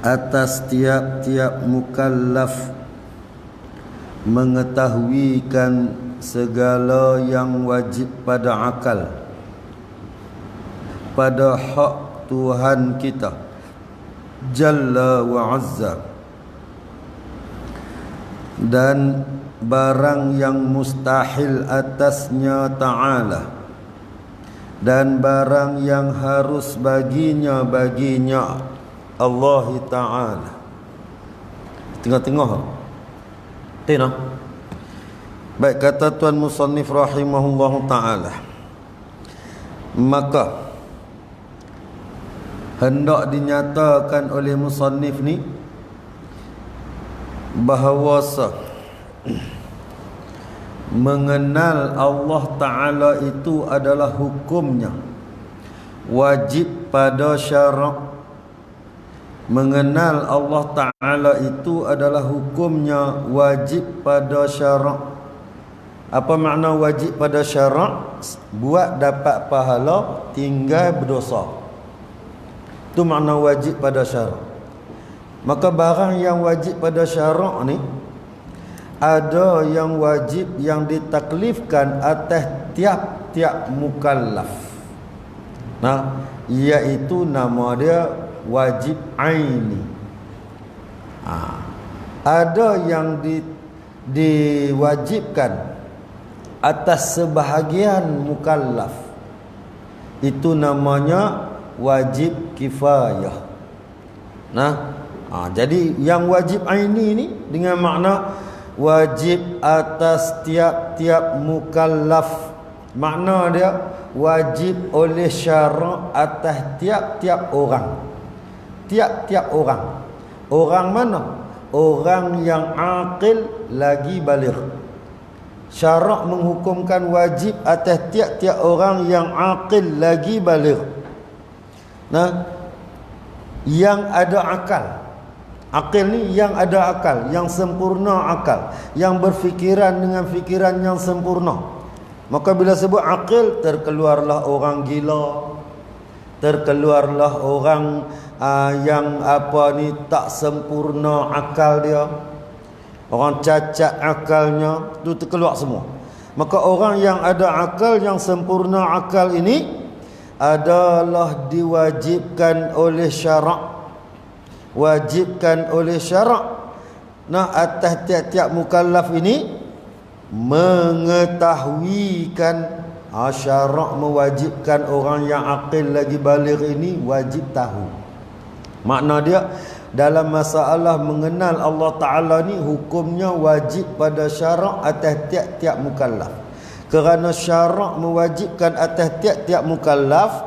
atas tiap-tiap mukallaf mengetahuikan segala yang wajib pada akal, pada hak Tuhan kita Jalla wa Azza, dan barang yang mustahil atasnya Ta'ala, dan barang yang harus baginya Allah Ta'ala. Tengah-tengah tengah. Baik, kata Tuan Musannif rahimahullahu ta'ala, maka hendak dinyatakan oleh musannif ni bahawa mengenal Allah Ta'ala itu adalah hukumnya wajib pada syarak. Mengenal Allah Ta'ala itu adalah hukumnya wajib pada syarak. Apa makna wajib pada syarak? Buat dapat pahala, tinggal berdosa. Itu makna wajib pada syarak. Maka barang yang wajib pada syarak ni, ada yang wajib yang ditaklifkan atas tiap-tiap mukallaf. Nah, iaitu nama dia wajib aini. Ada yang diwajibkan atas sebahagian mukallaf, itu namanya wajib kifayah. Jadi yang wajib aini ni dengan makna wajib atas tiap-tiap mukallaf, makna dia wajib oleh syarak atas tiap-tiap orang. Tiap-tiap orang. Orang mana? Orang yang aqil lagi baligh. Syarak menghukumkan wajib atas tiap-tiap orang yang aqil lagi baligh. Yang ada akal. Aqil ni yang ada akal, yang sempurna akal, yang berfikiran dengan fikiran yang sempurna. Maka bila sebut aqil, terkeluarlah orang gila, terkeluarlah orang yang tak sempurna akal dia, orang cacat akalnya, itu terkeluar semua. Maka orang yang ada akal, yang sempurna akal ini adalah diwajibkan oleh syarak. Wajibkan oleh syarak. Atas tiap-tiap mukallaf ini mengetahuikan. Syarak mewajibkan orang yang aqil lagi baligh ini wajib tahu. Makna dia dalam masalah mengenal Allah Ta'ala ni, hukumnya wajib pada syarak atas tiap-tiap mukallaf. Kerana syarak mewajibkan atas tiap-tiap mukallaf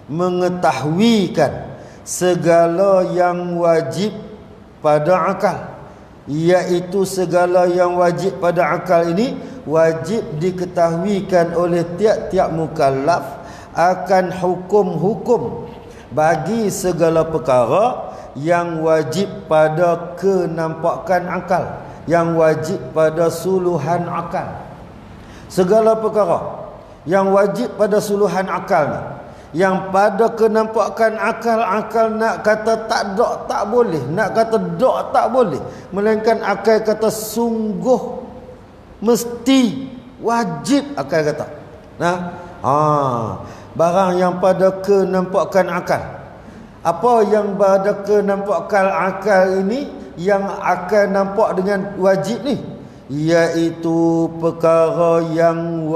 mengetahuikan segala yang wajib pada akal, iaitu segala yang wajib pada akal ini wajib diketahuikan oleh tiap-tiap mukallaf akan hukum-hukum bagi segala perkara yang wajib pada kenampakan akal, yang wajib pada suluhan akal. Segala perkara yang wajib pada suluhan akal ni, yang pada kenampakan akal nak kata tak dok tak boleh, nak kata dok tak boleh, melainkan akal kata sungguh, mesti, wajib, akal kata. Barang yang pada kenampakan akal. Apa yang pada kenampakan akal ini, yang akal nampak dengan wajib ni, iaitu perkara yang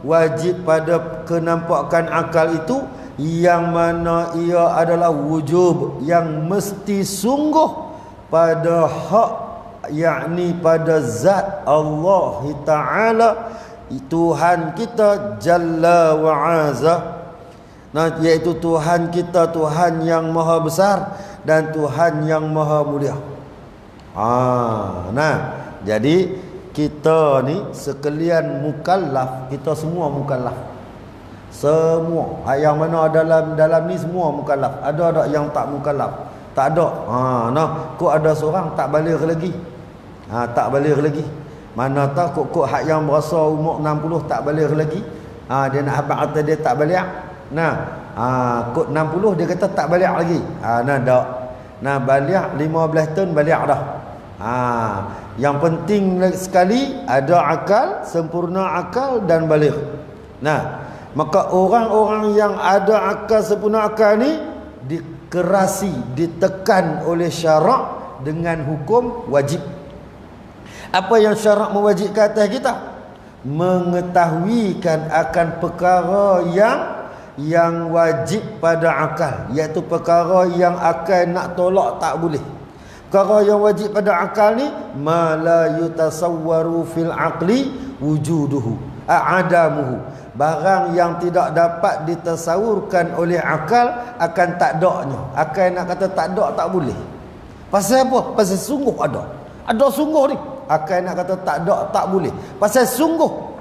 wajib pada kenampakan akal itu, yang mana ia adalah wujub, yang mesti sungguh pada hak, yakni pada zat Allah Ta'ala, Tuhan kita Jalla wa Azza. Iaitu Tuhan kita, Tuhan yang maha besar dan Tuhan yang maha mulia. Jadi kita ni sekalian mukallaf, kita semua mukallaf. Semua. Yang mana dalam ni semua mukallaf. Ada yang tak mukallaf? Tak ada. Kok ada seorang tak baligh lagi. Tak baligh lagi. Mana tahu kok hak yang berasa umur 60 tak baligh lagi. Dia nak habaq kata dia tak baligh. Kod 60 dia kata tak balik lagi. Nah dak. Nah balik 15 tahun balik dah. Yang penting sekali ada akal, sempurna akal dan baligh. Nah, maka orang-orang yang ada akal, sempurna akal ni dikerasi, ditekan oleh syarak dengan hukum wajib. Apa yang syarak mewajibkan atas kita? Mengetahuikan akan perkara yang wajib pada akal, iaitu perkara yang akal nak tolak tak boleh. Perkara yang wajib pada akal ni ma la yutasawwaru fil aqli wujuduhu adamuhu, barang yang tidak dapat ditasawurkan oleh akal akan tak daknya. Akal nak kata tak dak tak boleh. Pasal apa? Pasal sungguh ada sungguh ni. Akal nak kata tak dak tak boleh. Pasal sungguh.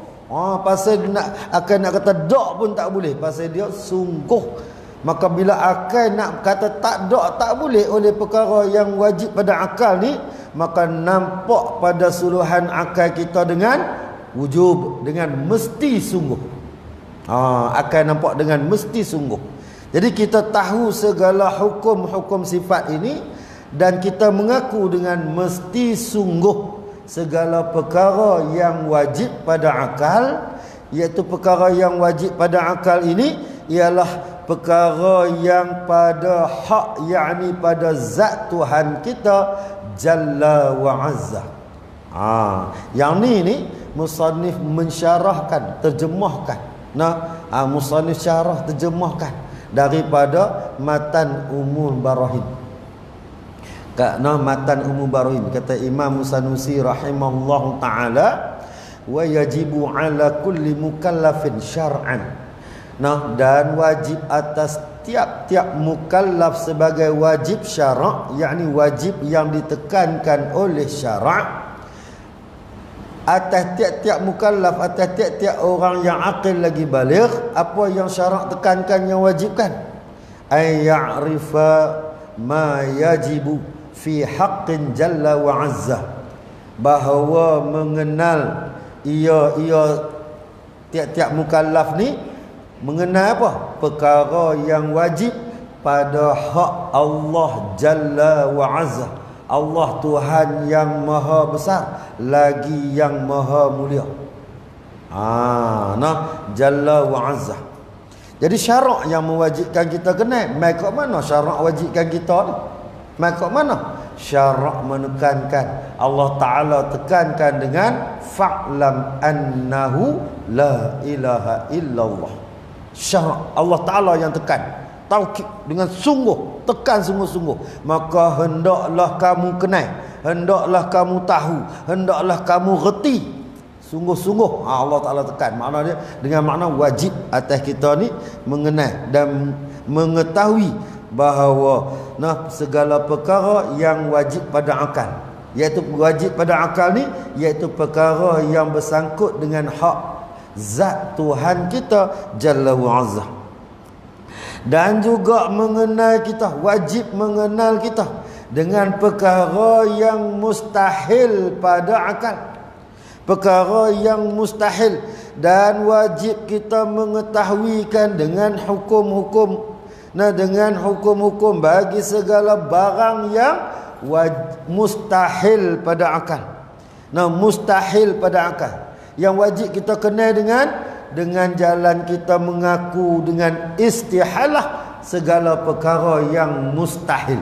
Pasal akal nak kata dak pun tak boleh. Pasal dia sungguh. Maka bila akal nak kata tak dak tak boleh oleh perkara yang wajib pada akal ni, maka nampak pada suluhan akal kita dengan wujub, dengan mesti sungguh. Akal nampak dengan mesti sungguh. Jadi kita tahu segala hukum-hukum sifat ini dan kita mengaku dengan mesti sungguh segala perkara yang wajib pada akal, iaitu perkara yang wajib pada akal ini ialah perkara yang pada hak, yakni pada zat Tuhan kita Jalla wa Azza. Yang ni musannif mensyarahkan, terjemahkan. Musannif syarah terjemahkan daripada matan Ummul Barahin. Matan Ummul Barahin kata Imam Sanusi rahimahullahu taala, wa yajibu ala kulli mukallafin syar'an. Dan wajib atas tiap-tiap mukallaf sebagai wajib syarak, yakni wajib yang ditekankan oleh syarak, atas tiap-tiap mukallaf, atas tiap-tiap orang yang akil lagi baligh, apa yang syarak tekankan, yang wajibkan, ay ya'rifa ma yajibu fi haqqin jalla wa azza, bahawa mengenal ia tiap-tiap mukallaf ni mengenal apa? Perkara yang wajib pada hak Allah Jalla wa Azza, Allah Tuhan yang maha besar lagi yang maha mulia. Jalla wa Azza. Jadi syarak yang mewajibkan kita kenal, mai kat mana syarak wajibkan kita ni? Mai kat mana? Syarak menekankan, Allah Ta'ala tekankan dengan fa'lam annahu la ilaha illallah. Syarak Allah Ta'ala yang tekan, taukid dengan sungguh, tekan sungguh-sungguh. Maka hendaklah kamu kenal, hendaklah kamu tahu, hendaklah kamu reti sungguh-sungguh. Allah Ta'ala tekan, makna dia dengan makna wajib atas kita ni mengenal dan mengetahui bahawa segala perkara yang wajib pada akal, iaitu wajib pada akal ni, iaitu perkara yang bersangkut dengan hak zat Tuhan kita Jalla wa Azza. Dan juga mengenal kita, wajib mengenal kita dengan perkara yang mustahil pada akal, perkara yang mustahil, dan wajib kita mengetahuikan dengan hukum-hukum, dengan hukum-hukum bagi segala barang yang mustahil pada akal. Mustahil pada akal, yang wajib kita kenal dengan jalan kita mengaku dengan istihalah segala perkara yang mustahil.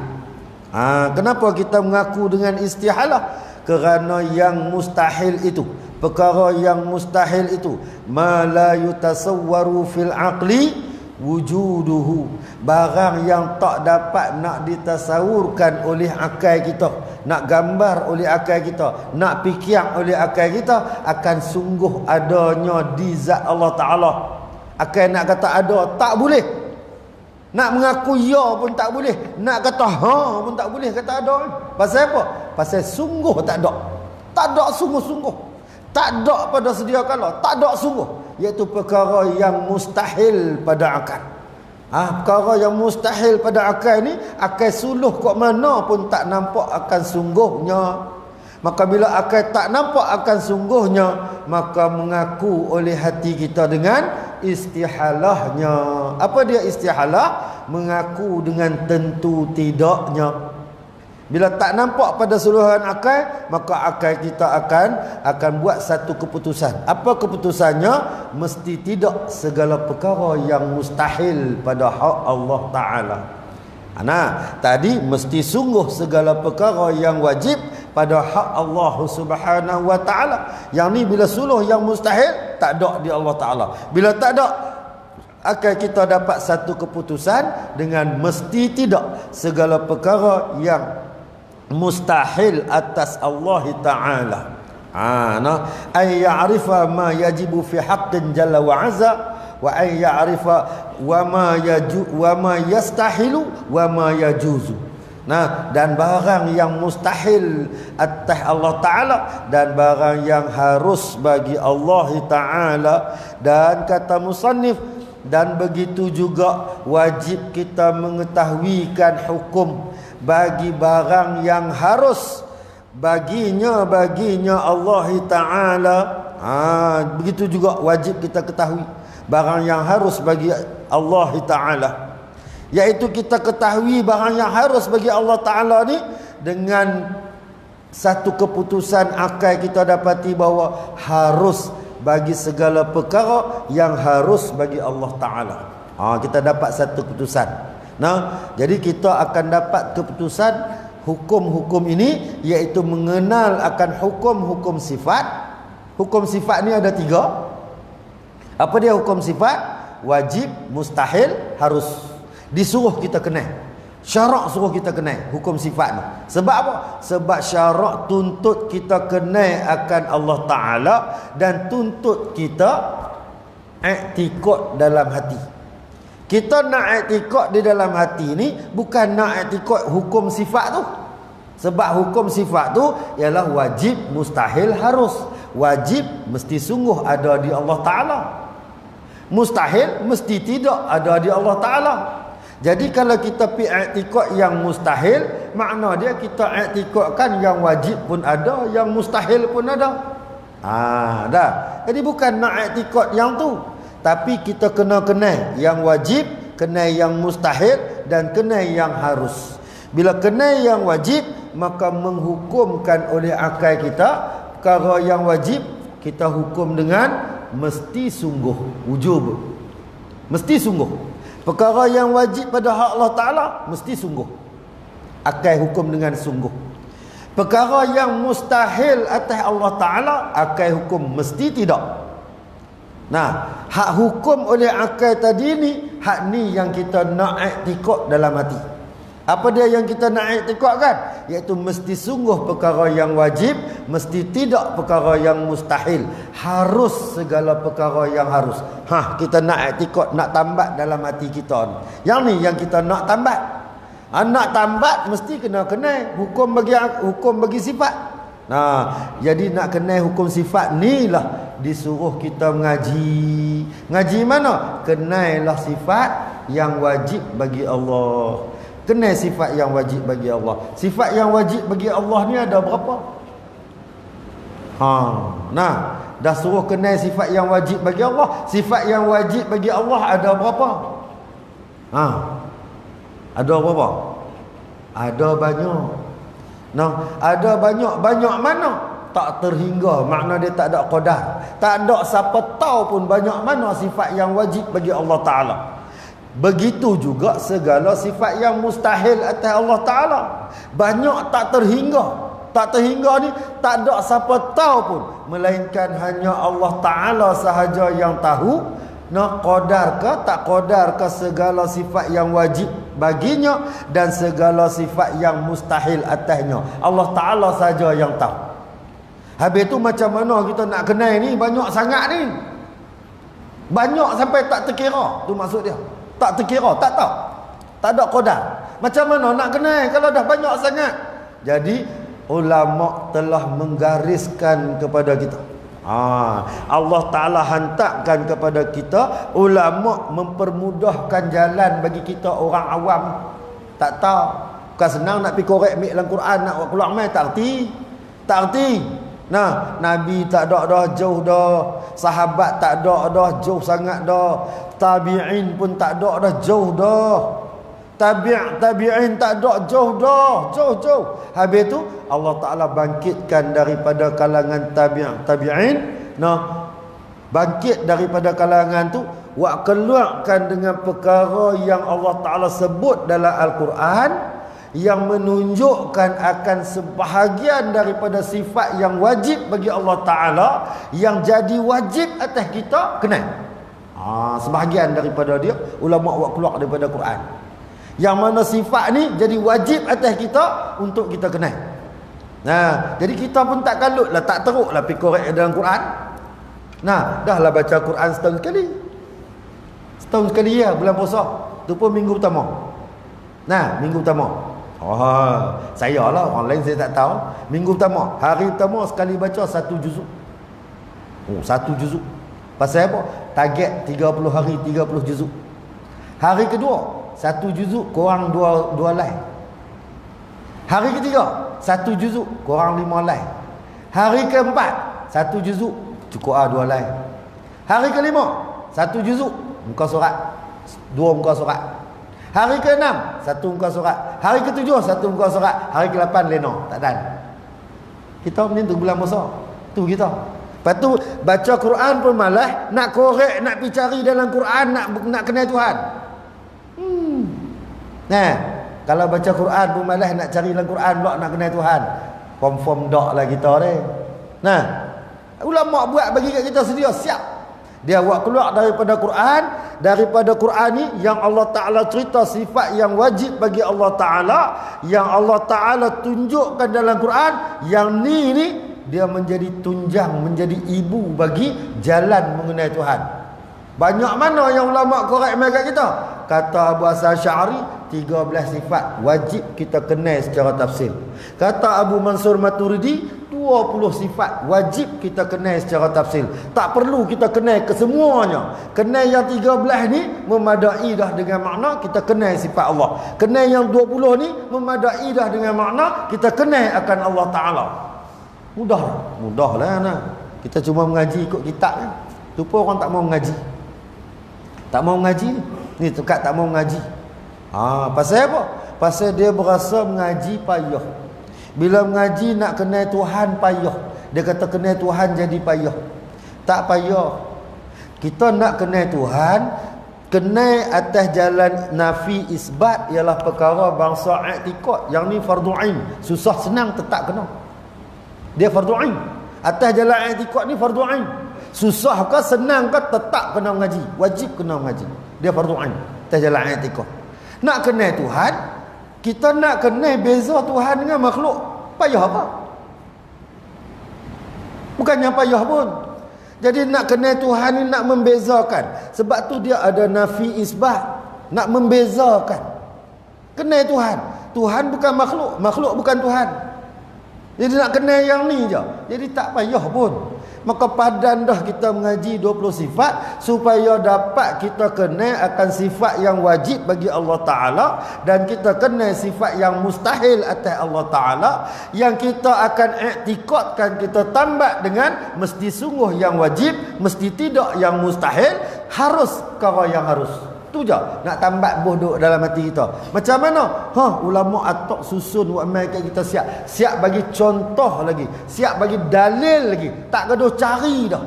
Kenapa kita mengaku dengan istihalah? Kerana yang mustahil itu, perkara yang mustahil itu, ma la yutasawwaru fil aqli wujuduhu, barang yang tak dapat nak ditasawurkan oleh akal kita, nak gambar oleh akal kita, nak fikir oleh akal kita, akan sungguh adanya di zat Allah Ta'ala. Akal nak kata ada tak boleh, nak mengaku ya pun tak boleh, nak kata ha pun tak boleh kata ada. Pasal apa? Pasal sungguh tak ada, tak ada sungguh-sungguh, tak ada pada sedia kala, tak ada sungguh, iaitu perkara yang mustahil pada akal. Perkara yang mustahil pada akal ni, akal suluh kat mana pun tak nampak akan sungguhnya. Maka bila akal tak nampak akan sungguhnya, maka mengaku oleh hati kita dengan istihalahnya. Apa dia istihalah? Mengaku dengan tentu tidaknya. Bila tak nampak pada seluruhan akal, maka akal kita akan buat satu keputusan. Apa keputusannya? Mesti tidak segala perkara yang mustahil pada hak Allah Ta'ala. Nah, tadi mesti sungguh segala perkara yang wajib pada hak Allah Subhanahu wa Ta'ala. Yang ni bila suluh yang mustahil, tak ada di Allah Ta'ala. Bila tak ada, akan kita dapat satu keputusan dengan mesti tidak segala perkara yang mustahil atas Allah Ta'ala. Ay ya'rifa ma yajibu fi haqqin jalla wa azza, wa ay ya'rifa wa ma yastahilu wa ma yajuzu. Dan barang yang mustahil atas Allah Ta'ala dan barang yang harus bagi Allah Ta'ala. Dan kata musannif, dan begitu juga wajib kita mengetahuikan hukum bagi barang yang harus baginya Allah Ta'ala. Begitu juga wajib kita ketahui barang yang harus bagi Allah Ta'ala, iaitu kita ketahui barang yang harus bagi Allah Ta'ala ni dengan satu keputusan akal. Kita dapati bahawa harus bagi segala perkara yang harus bagi Allah Ta'ala. Kita dapat satu keputusan. Jadi kita akan dapat keputusan hukum-hukum ini, iaitu mengenal akan hukum-hukum sifat. Hukum sifat ni ada 3. Apa dia hukum sifat? Wajib, mustahil, harus. Disuruh kita kenal. Syarak suruh kita kenal hukum sifat ni. Sebab apa? Sebab syarak tuntut kita kenal akan Allah Ta'ala dan tuntut kita i'tiqad dalam hati. Kita nak i'tiqad di dalam hati ni bukan nak i'tiqad hukum sifat tu. Sebab hukum sifat tu ialah wajib, mustahil, harus. Wajib mesti sungguh ada di Allah Ta'ala. Mustahil mesti tidak ada di Allah Ta'ala. Jadi kalau kita pi i'tiqad yang mustahil, makna dia kita i'tiqadkan yang wajib pun ada, yang mustahil pun ada. Dah. Jadi bukan nak i'tiqad yang tu, tapi kita kena kenal yang wajib, kenal yang mustahil dan kenal yang harus. Bila kenal yang wajib, maka menghukumkan oleh akal kita perkara yang wajib, kita hukum dengan mesti sungguh, wujub. Mesti sungguh. Perkara yang wajib pada hak Allah Ta'ala mesti sungguh. Akal hukum dengan sungguh. Perkara yang mustahil atas Allah Ta'ala, akal hukum mesti tidak. Hak hukum oleh akal tadi ni, hak ni yang kita nak i'tiqad dalam hati. Apa dia yang kita nak i'tiqadkan? Iaitu mesti sungguh perkara yang wajib, mesti tidak perkara yang mustahil, harus segala perkara yang harus. Kita nak i'tiqad, nak tambat dalam hati kita ni. Yang ni yang kita nak tambat. Nak tambat mesti kena kenal hukum bagi sifat. Jadi nak kenal hukum sifat ni lah disuruh kita mengaji. Ngaji mana? Kenailah sifat yang wajib bagi Allah. Kenal sifat yang wajib bagi Allah. Sifat yang wajib bagi Allah ni ada berapa? Dah suruh kenal sifat yang wajib bagi Allah. Sifat yang wajib bagi Allah ada berapa? Ada berapa? Ada banyak. Ada banyak mana? Tak terhingga, makna dia tak ada qadar. Tak ada siapa tahu pun banyak mana sifat yang wajib bagi Allah Ta'ala. Begitu juga segala sifat yang mustahil atas Allah Ta'ala. Banyak tak terhingga. Tak terhingga ni tak ada siapa tahu pun, melainkan hanya Allah Ta'ala sahaja yang tahu. Qadar ke tak qadar ke segala sifat yang wajib baginya dan segala sifat yang mustahil atasnya, Allah Ta'ala saja yang tahu. Habis tu macam mana kita nak kenal ni? Banyak sangat ni. Banyak sampai tak terkira. Tu maksud dia. Tak terkira, tak tahu. Tak ada qadar. Macam mana nak kenal kalau dah banyak sangat? Jadi ulama telah menggariskan kepada kita. Allah Ta'ala hantarkan kepada kita ulama mempermudahkan jalan bagi kita orang awam. Tak tahu. Bukan senang nak pergi korek mik dalam Quran nak keluar mai, tak erti. Tak erti. Nah, Nabi tak ada dah, jauh dah. Sahabat tak ada dah, jauh sangat dah. Tabi'in pun tak ada dah, jauh dah. Tabi'in tak ada, jauh dah, jauh. Habis tu Allah Taala bangkitkan daripada kalangan tabi'in. Nah, bangkit daripada kalangan tu, wa keluarkan dengan perkara yang Allah Taala sebut dalam Al-Quran, yang menunjukkan akan sebahagian daripada sifat yang wajib bagi Allah Ta'ala, yang jadi wajib atas kita kenal. Sebahagian daripada dia ulama buat keluar daripada Quran, yang mana sifat ni jadi wajib atas kita untuk kita kenal. Nah, jadi kita pun tak kalut lah, tak teruk lah pergi korek dalam Quran. Nah, dah lah baca Quran setahun sekali ya, bulan puasa tu pun minggu pertama. Nah, minggu pertama, saya lah, orang lain saya tak tahu. Minggu pertama, hari pertama sekali baca 1 juzuk. 1 juzuk. Pasal apa? Target 30 hari 30 juzuk. Hari kedua 1 juzuk kurang 2 line. Hari ketiga 1 juzuk kurang 5 line. Hari keempat 1 juzuk cukup 2 line. Hari kelima 1 juzuk muka surat, 2 muka surat. Hari ke-6 1 muka surat. Hari ke-7 1 muka surat. Hari ke-8 lena, tak dan. Kita ni tu bulan puasa. Tu kita. Lepas tu baca Quran pun malas, nak korek, nak pergi cari dalam Quran, nak kenal Tuhan. Nah, kalau baca Quran pun malas, nak cari dalam Quran pula nak kenal Tuhan. Confirm dak lah kita ni. Nah, ulama buat bagi kat kita sedia, siap. Dia buat keluar daripada Quran ni yang Allah Ta'ala cerita sifat yang wajib bagi Allah Ta'ala, yang Allah Ta'ala tunjukkan dalam Quran, yang ni dia menjadi tunjang, menjadi ibu bagi jalan mengenai Tuhan. Banyak mana yang ulama korek mereka kita? Kata Abu Hasan Asy'ari, 13 sifat wajib kita kenal secara tafsir. Kata Abu Mansur Maturidi, 20 sifat wajib kita kenal secara tafsir. Tak perlu kita kenal kesemuanya. Kenal yang 13 ni memadai dah dengan makna kita kenal sifat Allah. Kenal yang 20 ni memadai dah dengan makna kita kenal akan Allah Ta'ala. Mudah lah nah. Kita cuma mengaji ikut kitab kan. Tu pun orang tak mau mengaji. Tak mau mengaji ni dekat tak mau mengaji. Pasal apa? Pasal dia berasa mengaji payah. Bila mengaji nak kenal Tuhan payah. Dia kata kenal Tuhan jadi payah. Tak payah. Kita nak kenal Tuhan, kenal atas jalan nafi isbat ialah perkara bangsa i'tiqad. Yang ni fardu ain. Susah senang tetap kena. Dia fardu ain. Atas jalan i'tiqad ni fardu ain. Susah ke senang ke tetap kena mengaji. Wajib kena mengaji. Dia fardu ain atas jalan i'tiqad. Nak kenal Tuhan, kita nak kenal beza Tuhan dengan makhluk. Payah apa? Bukannya payah pun. Jadi nak kenal Tuhan ni nak membezakan. Sebab tu dia ada nafi isbat. Nak membezakan. Kenal Tuhan. Tuhan bukan makhluk. Makhluk bukan Tuhan. Jadi nak kenal yang ni je. Jadi tak payah pun. Maka padan dah kita mengaji 20 sifat supaya dapat kita kenal akan sifat yang wajib bagi Allah Ta'ala, dan kita kenal sifat yang mustahil atas Allah Ta'ala, yang kita akan iktikadkan, kita tambah dengan mesti sungguh yang wajib, mesti tidak yang mustahil, harus perkara yang harus. Tu je nak tambah bodoh dalam hati kita. Macam mana? Ulama atok susun buat mai kat kita siap bagi contoh lagi, siap bagi dalil lagi. Tak gaduh cari dah.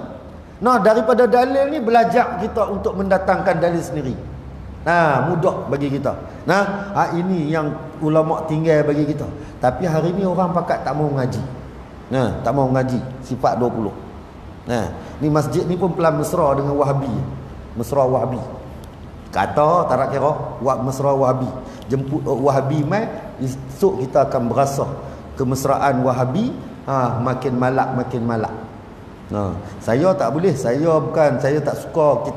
Nah, daripada dalil ni belajar kita untuk mendatangkan dalil sendiri. Mudah bagi kita. Ini yang ulama tinggal bagi kita. Tapi hari ni orang pakat tak mau mengaji. Tak mau mengaji sifat 20. Ni masjid ni pun pelan mesra dengan Wahabi. Mesra Wahabi. Kata tak nak kira buat mesra Wahabi. Jemput Wahabi mai, esok kita akan berasa kemesraan Wahabi makin malak. Saya tak boleh, saya tak suka.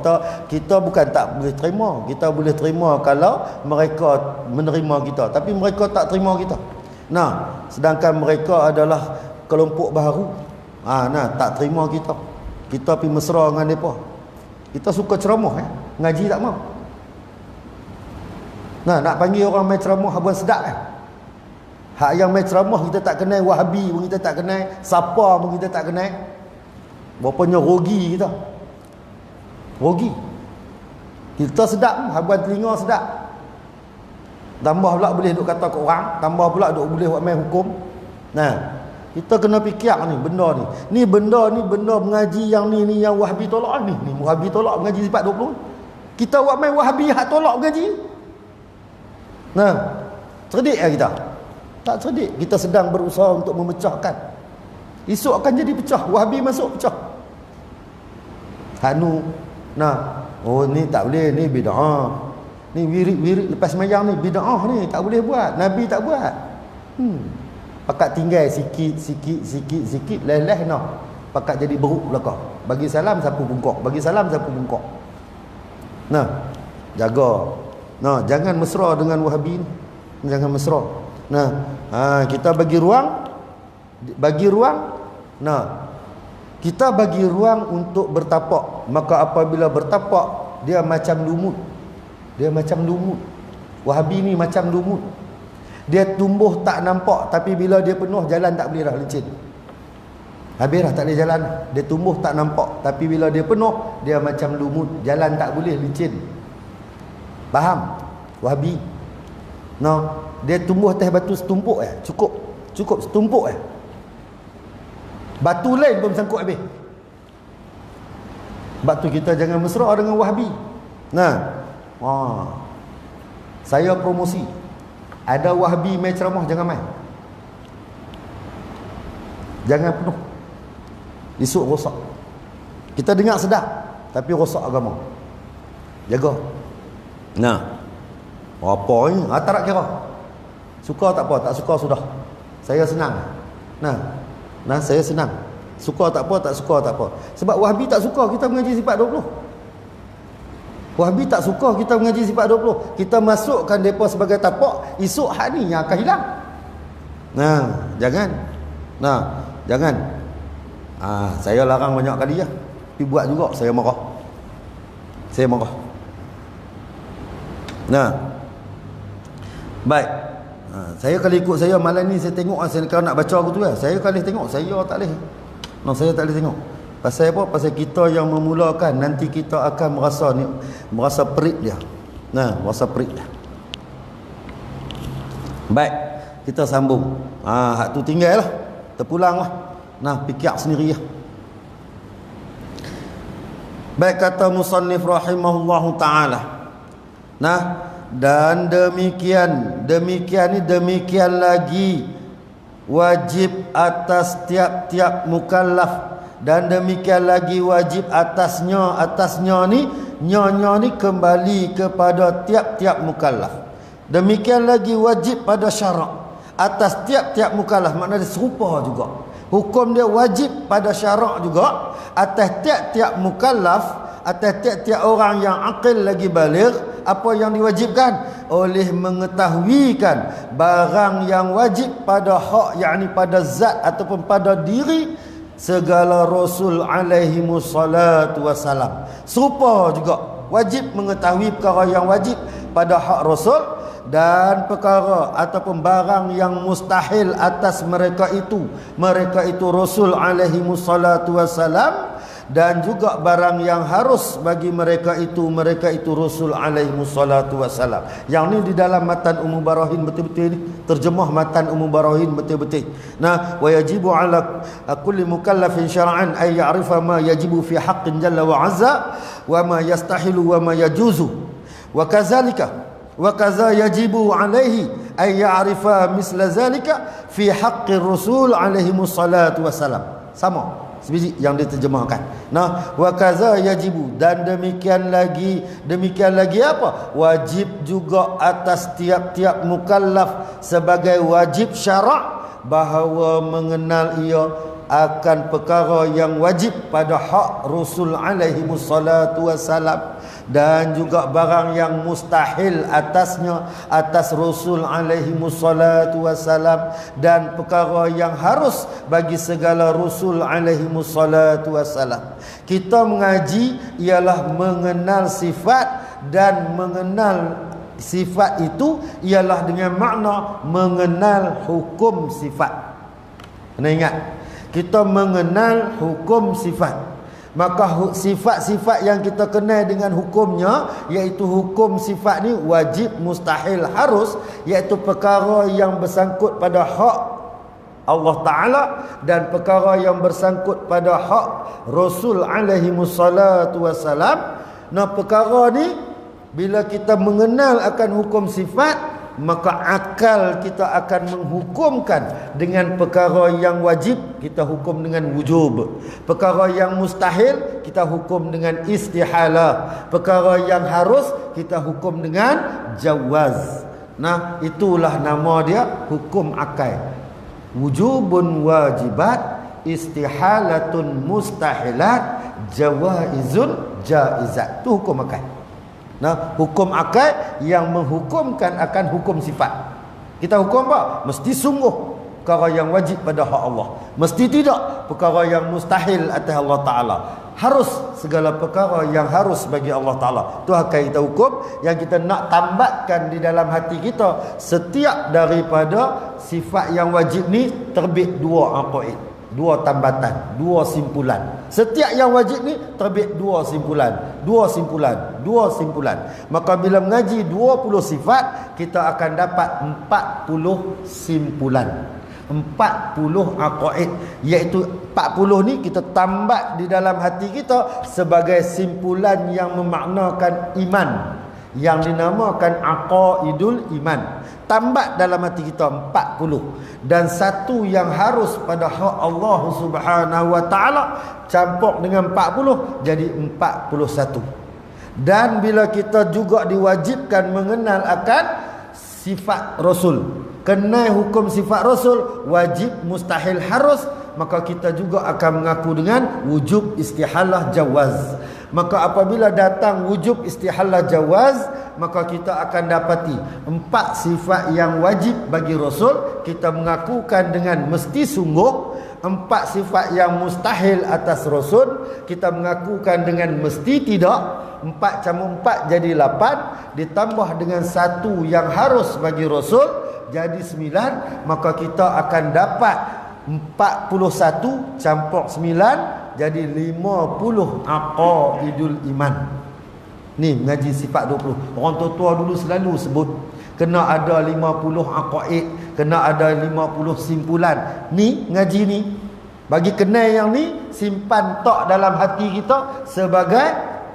Kita bukan tak boleh terima. Kita boleh terima kalau mereka menerima kita, tapi mereka tak terima kita. Sedangkan mereka adalah kelompok baru. Tak terima kita. Kita pergi mesra dengan mereka. Kita suka ceramah ngaji tak mau. Nak panggil orang main ceramah abang sedap kan. Hak yang main ceramah kita tak kenal, Wahabi pun kita tak kenal, siapa pun kita tak kenal. Berapanya rugi kita. Rugi. Kita sedap, habuan telinga sedap. Tambah pula boleh duk kata ke orang, tambah pula duk boleh buat main hukum. Nah, kita kena fikir ni benda ni. Ni benda mengaji yang ni yang Wahabi tolak ni. Ni Wahabi tolak mengaji sifat 20. Kita buat main Wahabi hak tolak mengaji. Nah, cerdik ya kita? Tak cerdik. Kita sedang berusaha untuk memecahkan. Esok akan jadi pecah. Wahabi masuk pecah. Hanu. Nah, oh ni tak boleh, ni bid'ah. Ni wirid lepas sembahyang ni bid'ah ni, tak boleh buat. Nabi tak buat. Pakat tinggal sikit leh noh. Pakat jadi beruk belakang. Bagi salam sapu bungkuk, bagi salam sapu bungkuk. Nah, jaga. Nah, jangan mesra dengan Wahabi ni. Jangan mesra. Nah, kita bagi ruang. Nah, kita bagi ruang untuk bertapak. Maka apabila bertapak, dia macam lumut. Dia macam lumut. Wahabi ni macam lumut. Dia tumbuh tak nampak, tapi bila dia penuh jalan tak boleh dah, licin. Habis dah tak boleh jalan. Dia tumbuh tak nampak, tapi bila dia penuh dia macam lumut, jalan tak boleh, licin. Faham? Wahabi. No, dia tumbuh atas batu setumpuk cukup setumpuk batu lain pun sangkut habis. Sebab tu kita jangan mesra dengan Wahabi. Nah, saya promosi, ada Wahabi main ceramah jangan main. Jangan penuh. Esok rosak. Kita dengar sedap, tapi rosak agama. Jaga. Nah, apa ni? Tak nak kira. Suka tak apa, tak suka sudah. Saya senang. Nah, saya senang. Suka tak apa, tak suka tak apa. Sebab Wahabi tak suka kita mengaji sifat 20. Wahabi tak suka kita mengaji sifat 20. Kita masukkan mereka sebagai tapak, esok hak ni yang akan hilang. Nah, jangan. Nah, jangan. Saya larang banyak kali ya. Tapi buat juga saya marah. Saya marah. Nah. Baik. Saya kalau ikut saya malam ni saya tengok kalau nak baca aku tu saya kalau tengok saya tak boleh. Saya tak boleh tengok. Pasal apa? Pasal kita yang memulakan, nanti kita akan merasa perit dia. Nah, merasa perit dia. Baik, kita sambung. Hak tu tinggal lah. Terpulang lah. Nah, fikir sendiri lah. Baik, kata musannif rahimahullahu ta'ala. Nah, dan demikian lagi wajib atas tiap-tiap mukallaf, dan demikian lagi wajib atasnya ni nyonya ni kembali kepada tiap-tiap mukallaf. Demikian lagi wajib pada syarak atas tiap-tiap mukallaf, maknanya serupa juga. Hukum dia wajib pada syarak juga atas tiap-tiap mukallaf, atas tiap-tiap orang yang akil lagi baligh. Apa yang diwajibkan? Oleh mengetahuikan barang yang wajib pada hak, yakni pada zat ataupun pada diri segala Rasul alaihi wassalatu wassalam. Serupa juga wajib mengetahui perkara yang wajib pada hak Rasul, dan perkara ataupun barang yang mustahil atas mereka itu Rasul alaihi wassalatu wassalam, dan juga barang yang harus bagi mereka itu Rasul alaihi wassalatu wassalam. Yang ni di dalam matan Ummul Barahin betul-betul ni, terjemah matan Ummul Barahin betul-betul. Nah, wa yajibu ala kulli mukallafin syar'an ay ya'rifa ma yajibu fi haqqin jalla wa azza wa ma yastahilu wa ma yajuzu. Wa kaza yajibu alaihi ay ya'rifa misla zalika fi haqqir Rasul alaihi wassalatu wassalam. Sama sebiji yang diterjemahkan. Nah, wa kaza yajibu, dan demikian lagi apa? Wajib juga atas tiap-tiap mukallaf sebagai wajib syarak, bahawa mengenal ia akan perkara yang wajib pada hak Rasul alaihi wassalatu wassalam, dan juga barang yang mustahil atasnya atas Rasul alaihi wassalatu wassalam, dan perkara yang harus bagi segala Rasul alaihi wassalatu wassalam. Kita mengaji ialah mengenal sifat dan mengenal Sifat itu ialah dengan makna mengenal hukum sifat. Kena ingat, kita mengenal hukum sifat. Maka sifat-sifat yang kita kenal dengan hukumnya, iaitu hukum sifat ni wajib, mustahil, harus, iaitu perkara yang bersangkut pada hak Allah Ta'ala dan perkara yang bersangkut pada hak Rasul alaihi wassalatu wassalam. Nah, perkara ni bila kita mengenal akan hukum sifat, maka akal kita akan menghukumkan dengan perkara yang wajib, kita hukum dengan wujub. Perkara yang mustahil, kita hukum dengan istihalah. Perkara yang harus, kita hukum dengan jawaz. Nah, itulah nama dia hukum akal. Wujubun wajibat, istihalatun mustahilat, jawaizun jaizat. Itu hukum akal. Nah, hukum akal yang menghukumkan akan hukum sifat. Kita hukum apa? Mesti sungguh perkara yang wajib pada hak Allah. Mesti tidak perkara yang mustahil atas Allah Ta'ala. Harus segala perkara yang harus bagi Allah Ta'ala. Itu akan kita hukum. Yang kita nak tambatkan di dalam hati kita, setiap daripada sifat yang wajib ni terbit dua aqaid, dua tambatan, dua simpulan. Setiap yang wajib ni terbit dua simpulan, dua simpulan, dua simpulan. Maka bila mengaji 20 sifat, kita akan dapat 40 simpulan, 40 aqaid. Iaitu 40 ni kita tambat di dalam hati kita sebagai simpulan yang memaknakan iman, yang dinamakan aqaidul iman. Tambat dalam hati kita 40. Dan satu yang harus pada hak Allah Subhanahu wa Ta'ala campur dengan 40 jadi 41. Dan bila kita juga diwajibkan mengenal akan sifat Rasul, kenal hukum sifat Rasul, wajib, mustahil, harus, maka kita juga akan mengaku dengan wujub, istihalah, jawaz. Maka apabila datang wujub, istihalah, jawaz, maka kita akan dapati 4 sifat yang wajib bagi Rasul kita mengakukan dengan mesti sungguh. 4 sifat yang mustahil atas Rasul kita mengakukan dengan mesti tidak. 4 campur 4 jadi 8, ditambah dengan 1 yang harus bagi Rasul jadi 9. Maka kita akan dapat 41 campur 9 jadi 50 aqaidul iman. Ni mengaji sifat 20. Orang tua-tua dulu selalu sebut kena ada 50 aqaid, kena ada 50 simpulan. Ni ngaji ni bagi kenal yang ni, simpan tok dalam hati kita sebagai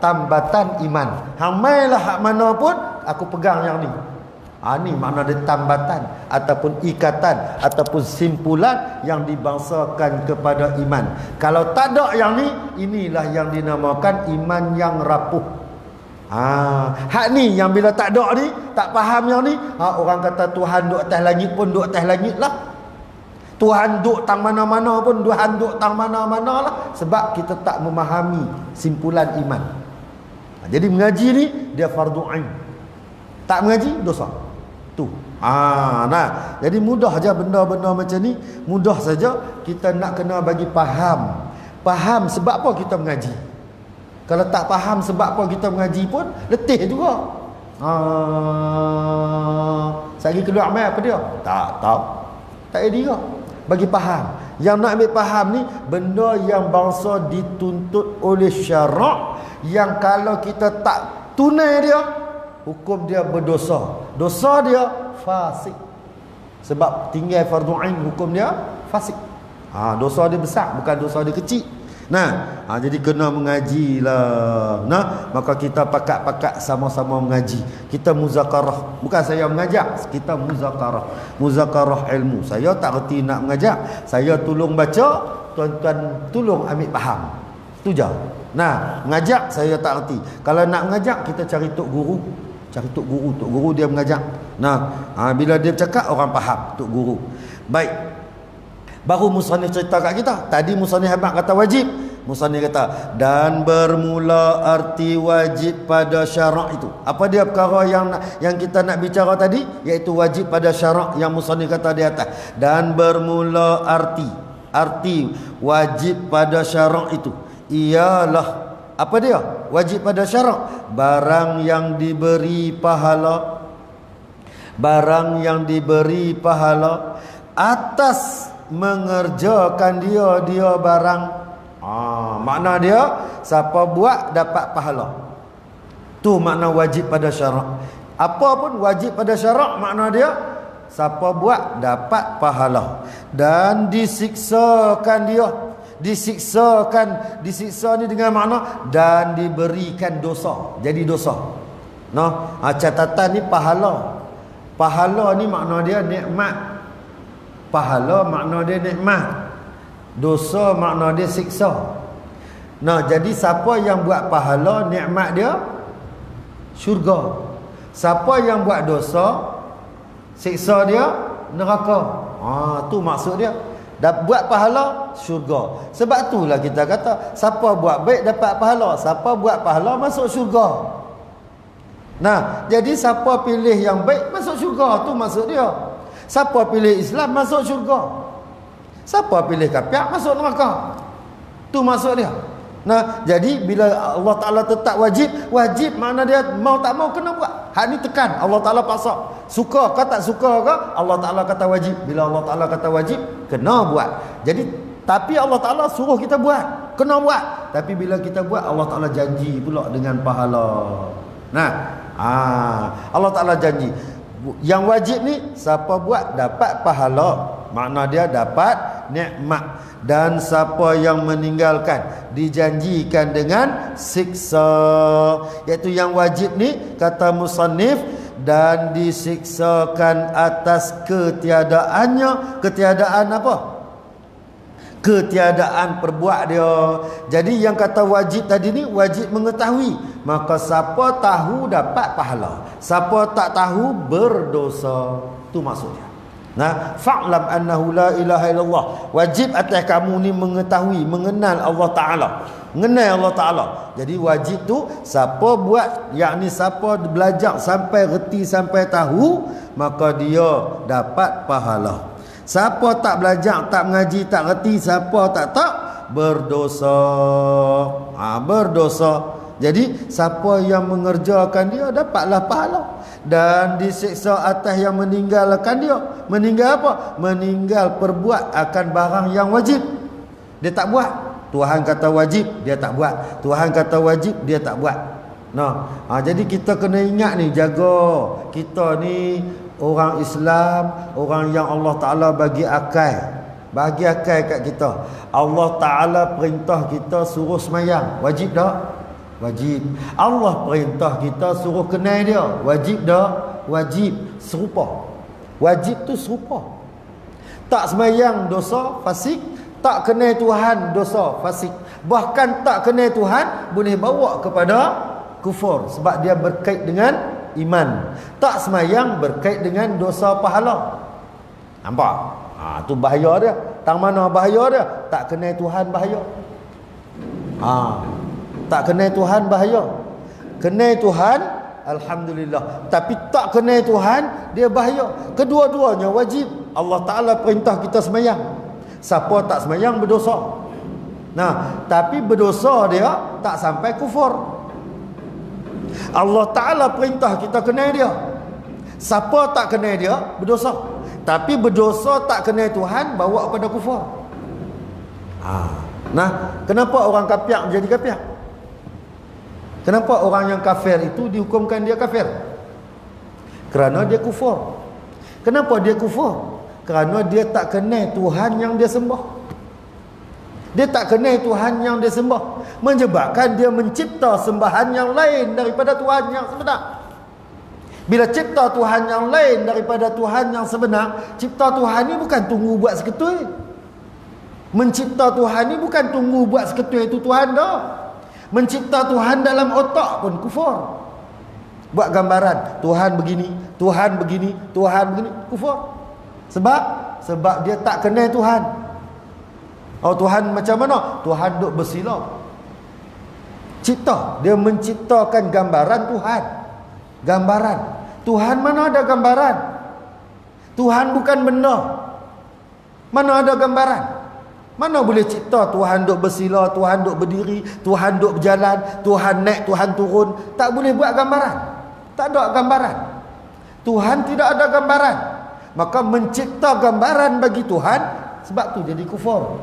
tambatan iman. Hang mailah hak mana pun aku pegang yang ni. Ni makna dia tambatan ataupun ikatan ataupun simpulan yang dibangsakan kepada iman. Kalau tak ada yang ni, inilah yang dinamakan iman yang rapuh. Hak ni yang bila tak ada ni, tak faham yang ni, orang kata Tuhan duduk atas langit pun duduk atas langit lah. Tuhan duduk tang mana-mana pun Tuhan duduk tang mana-mana lah. Sebab kita tak memahami simpulan iman. Jadi mengaji ni dia fardu ain. Tak mengaji dosa. Tu. Nah, jadi mudah aja benda-benda macam ni, mudah saja kita nak kena bagi faham. Faham sebab apa kita mengaji. Kalau tak faham sebab apa kita mengaji pun letih juga. Sagi keluar mai apa dia? Tak tahu. Tak ada dia. Bagi faham. Yang nak ambil faham ni benda yang bangsa dituntut oleh syarak, yang kalau kita tak tunai dia, hukum dia berdosa. Dosa dia fasik. Sebab tinggal fardu ain, hukum dia fasik. Dosa dia besar, bukan dosa dia kecil. Nah, jadi kena mengajilah. Nah, maka kita pakat-pakat sama-sama mengaji. Kita muzakarah. Bukan saya mengajak, kita muzakarah. Muzakarah ilmu. Saya tak reti nak mengajak. Saya tolong baca, tuan-tuan tolong ambil faham. Itu je. Nah, mengajak saya tak reti. Kalau nak mengajak, kita cari tok guru. Cari tok guru. Tok guru dia mengajak. Nah, bila dia cakap, orang faham. Tok guru. Baik. Baru musannif cerita kat kita. Tadi musannif habaq kata wajib. Musannif kata dan bermula arti wajib pada syarak itu. Apa dia perkara yang kita nak bicara tadi, iaitu wajib pada syarak yang musannif kata di atas. Dan bermula arti wajib pada syarak itu ialah apa dia? Wajib pada syarak barang yang diberi pahala. barang yang diberi pahala atas mengerjakan dia barang. Makna dia siapa buat dapat pahala. Tu makna wajib pada syarak. Apa pun wajib pada syarak, makna dia siapa buat dapat pahala dan disiksakan dia. Disiksa ni dengan makna dan diberikan dosa. Jadi dosa. Catatan ni pahala. Pahala ni makna dia nikmat. Pahala makna dia nikmat. Dosa makna dia siksa. Jadi siapa yang buat pahala, nikmat dia syurga. Siapa yang buat dosa, siksa dia neraka. Tu maksud dia. Buat pahala syurga. Sebab itulah kita kata siapa buat baik dapat pahala, siapa buat pahala masuk syurga. Jadi siapa pilih yang baik masuk syurga, tu maksud dia. Siapa pilih Islam masuk syurga. Siapa pilih kafir masuk neraka. Tu maksud dia. Jadi bila Allah Ta'ala tetap wajib makna dia mau tak mau kena buat. Hak ni tekan, Allah Ta'ala paksa. Suka ke tak suka ke, Allah Ta'ala kata wajib. Bila Allah Ta'ala kata wajib, kena buat. Jadi tapi Allah Ta'ala suruh kita buat, kena buat. Tapi bila kita buat, Allah Ta'ala janji pula dengan pahala. Allah Ta'ala janji yang wajib ni siapa buat dapat pahala, makna dia dapat nikmat. Dan siapa yang meninggalkan dijanjikan dengan siksa. Iaitu yang wajib ni kata musannif, dan disiksakan atas ketiadaannya. Ketiadaan apa? Ketiadaan perbuat dia. Jadi yang kata wajib tadi ni wajib mengetahui. Maka siapa tahu dapat pahala, siapa tak tahu berdosa. Tu maksudnya. Fa'lam annahu la ilaha illallah. Wajib atas kamu ni mengetahui, mengenal Allah Ta'ala. Mengenal Allah Ta'ala. Jadi wajib tu siapa buat, yakni siapa belajar sampai reti, sampai tahu, maka dia dapat pahala. Siapa tak belajar, tak mengaji, tak reti, siapa tak berdosa. Berdosa. Jadi siapa yang mengerjakan dia dapatlah pahala. Dan disiksa atas yang meninggalkan dia. Meninggal apa? Meninggal perbuat akan barang yang wajib. Dia tak buat. Tuhan kata wajib, dia tak buat. Tuhan kata wajib, dia tak buat. Jadi kita kena ingat ni, jaga. Kita ni orang Islam, orang yang Allah Ta'ala bagi akal. Bagi akal kat kita. Allah Ta'ala perintah kita suruh semayang. Wajib tak? Wajib. Allah perintah kita suruh kenal dia. Wajib tak? Wajib. Serupa. Wajib tu serupa. Tak semayang dosa, fasik. Tak kenal Tuhan, dosa, fasik. Bahkan tak kenal Tuhan boleh bawa kepada kufur. Sebab dia berkait dengan iman. Tak semayang berkait dengan dosa pahala. Nampak? Tu bahaya dia. Tang mana bahaya dia? Tak kenal Tuhan bahaya. Tak kenal Tuhan bahaya. Kenal Tuhan alhamdulillah. Tapi tak kenal Tuhan dia bahaya. Kedua-duanya wajib. Allah Ta'ala perintah kita semayang. Siapa tak semayang berdosa. Tapi berdosa dia tak sampai kufur. Allah Ta'ala perintah kita kenal dia. Siapa tak kenal dia berdosa. Tapi berdosa tak kenal Tuhan bawa kepada kufur. Kenapa orang kafir menjadi kafir? Kenapa orang yang kafir itu dihukumkan dia kafir? Kerana dia kufur. Kenapa dia kufur? Kerana dia tak kenal Tuhan yang dia sembah. Dia tak kenal Tuhan yang dia sembah, menyebabkan dia mencipta sembahan yang lain daripada Tuhan yang sebenar. Bila cipta Tuhan yang lain daripada Tuhan yang sebenar, cipta Tuhan ni bukan tunggu buat seketui. Mencipta Tuhan ni bukan tunggu buat seketui itu Tuhan dah. Mencipta Tuhan dalam otak pun kufur. Buat gambaran Tuhan begini, Tuhan begini, Tuhan begini, kufur. Sebab dia tak kenal Tuhan. Tuhan macam mana? Tuhan duk bersilau. Cipta, dia menciptakan gambaran Tuhan. Gambaran Tuhan, mana ada gambaran? Tuhan bukan benda. Mana ada gambaran? Mana boleh cipta Tuhan duk bersila, Tuhan duk berdiri, Tuhan duk berjalan, Tuhan naik, Tuhan turun. Tak boleh buat gambaran. Tak ada gambaran. Tuhan tidak ada gambaran. Maka mencipta gambaran bagi Tuhan, sebab tu jadi kufur.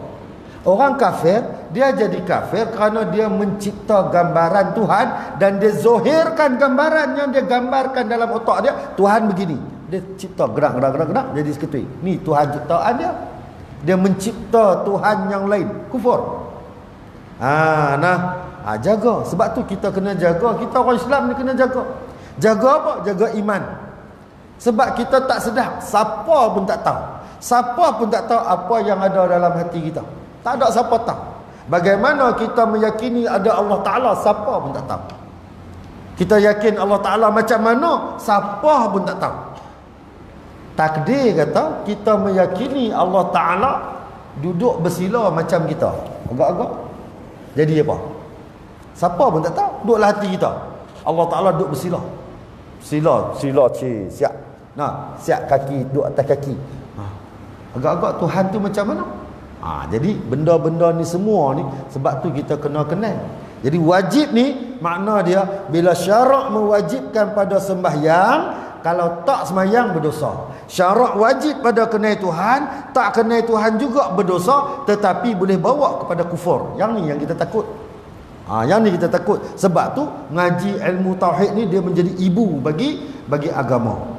Orang kafir, dia jadi kafir kerana dia mencipta gambaran Tuhan dan dia zohirkan gambaran yang dia gambarkan dalam otak dia. Tuhan begini. Dia cipta gerak jadi seketui. Ni Tuhan ciptaan dia. Dia mencipta Tuhan yang lain. Kufur. Jaga. Sebab tu kita kena jaga. Kita orang Islam ni kena jaga. Jaga apa? Jaga iman. Sebab kita tak sedar. Siapa pun tak tahu. Siapa pun tak tahu apa yang ada dalam hati kita. Tak ada siapa tahu. Bagaimana kita meyakini ada Allah Ta'ala, siapa pun tak tahu. Kita yakin Allah Ta'ala macam mana, siapa pun tak tahu. Takdir kata kita meyakini Allah Ta'ala duduk bersila macam kita. Agak-agak jadi apa? Siapa pun tak tahu. Duduklah hati kita. Allah Ta'ala duduk bersila. Sila siap. Siap kaki duduk atas kaki. Agak-agak Tuhan tu macam mana? Jadi benda-benda ni semua ni sebab tu kita kena kenal. Jadi wajib ni makna dia bila syarak mewajibkan pada sembahyang, kalau tak sembahyang berdosa. Syarak wajib pada kenal Tuhan, tak kenal Tuhan juga berdosa, tetapi boleh bawa kepada kufur. Yang ni yang kita takut. Yang ni kita takut. Sebab tu ngaji ilmu tauhid ni dia menjadi ibu bagi agama.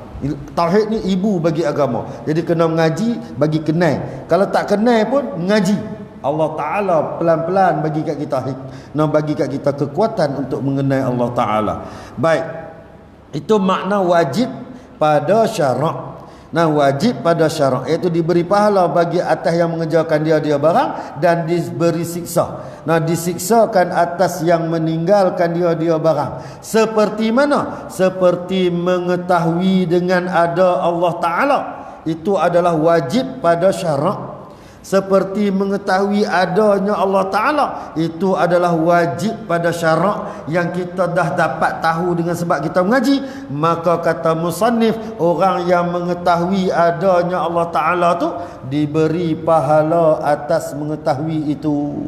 Tauhid ni ibu bagi agama. Jadi kena mengaji bagi kenal. Kalau tak kenal pun mengaji. Allah Ta'ala pelan-pelan bagi kat kita bagi kat kita kekuatan untuk mengenal Allah Ta'ala. Baik. Itu makna wajib pada syarak. Wajib pada syarak iaitu diberi pahala bagi atas yang mengerjakan dia barang dan diberi siksa. Disiksakan atas yang meninggalkan dia barang. Seperti mana? Seperti mengetahui dengan ada Allah Ta'ala. Itu adalah wajib pada syarak. Seperti mengetahui adanya Allah Ta'ala, itu adalah wajib pada syarak yang kita dah dapat tahu dengan sebab kita mengaji. Maka kata musannif, orang yang mengetahui adanya Allah Ta'ala tu diberi pahala atas mengetahui itu,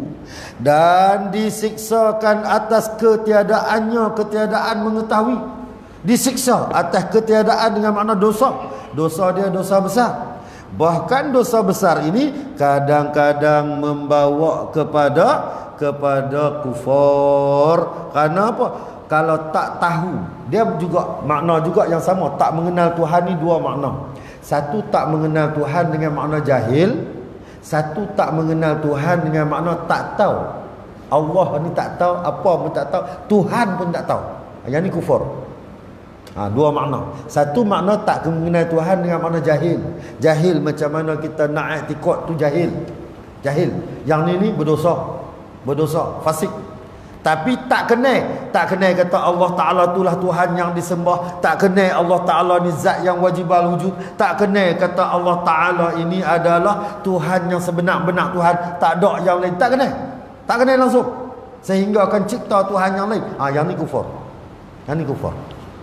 dan disiksakan atas ketiadaan mengetahui. Disiksa atas ketiadaan dengan makna dosa. Dosa dia dosa besar. Bahkan dosa besar ini kadang-kadang membawa kepada kufur. Karena apa? Kalau tak tahu, dia juga makna juga yang sama. Tak mengenal Tuhan ni dua makna. Satu, tak mengenal Tuhan dengan makna jahil. Satu, tak mengenal Tuhan dengan makna tak tahu. Allah ni tak tahu, apa pun tak tahu, Tuhan pun tak tahu. Yang ni kufur. Dua makna. Satu makna tak mengenal Tuhan dengan makna jahil. Jahil macam mana kita nak i'tikad tu jahil. Yang ni berdosa. Fasik. Tapi tak kenal kata Allah Ta'ala itulah Tuhan yang disembah. Tak kenal Allah Ta'ala ni zat yang wajibal wujud. Tak kenal kata Allah Ta'ala ini adalah Tuhan yang sebenar-benar Tuhan. Tak ada yang lain. Tak kenal langsung. Sehingga akan cipta Tuhan yang lain. Yang ni kufur.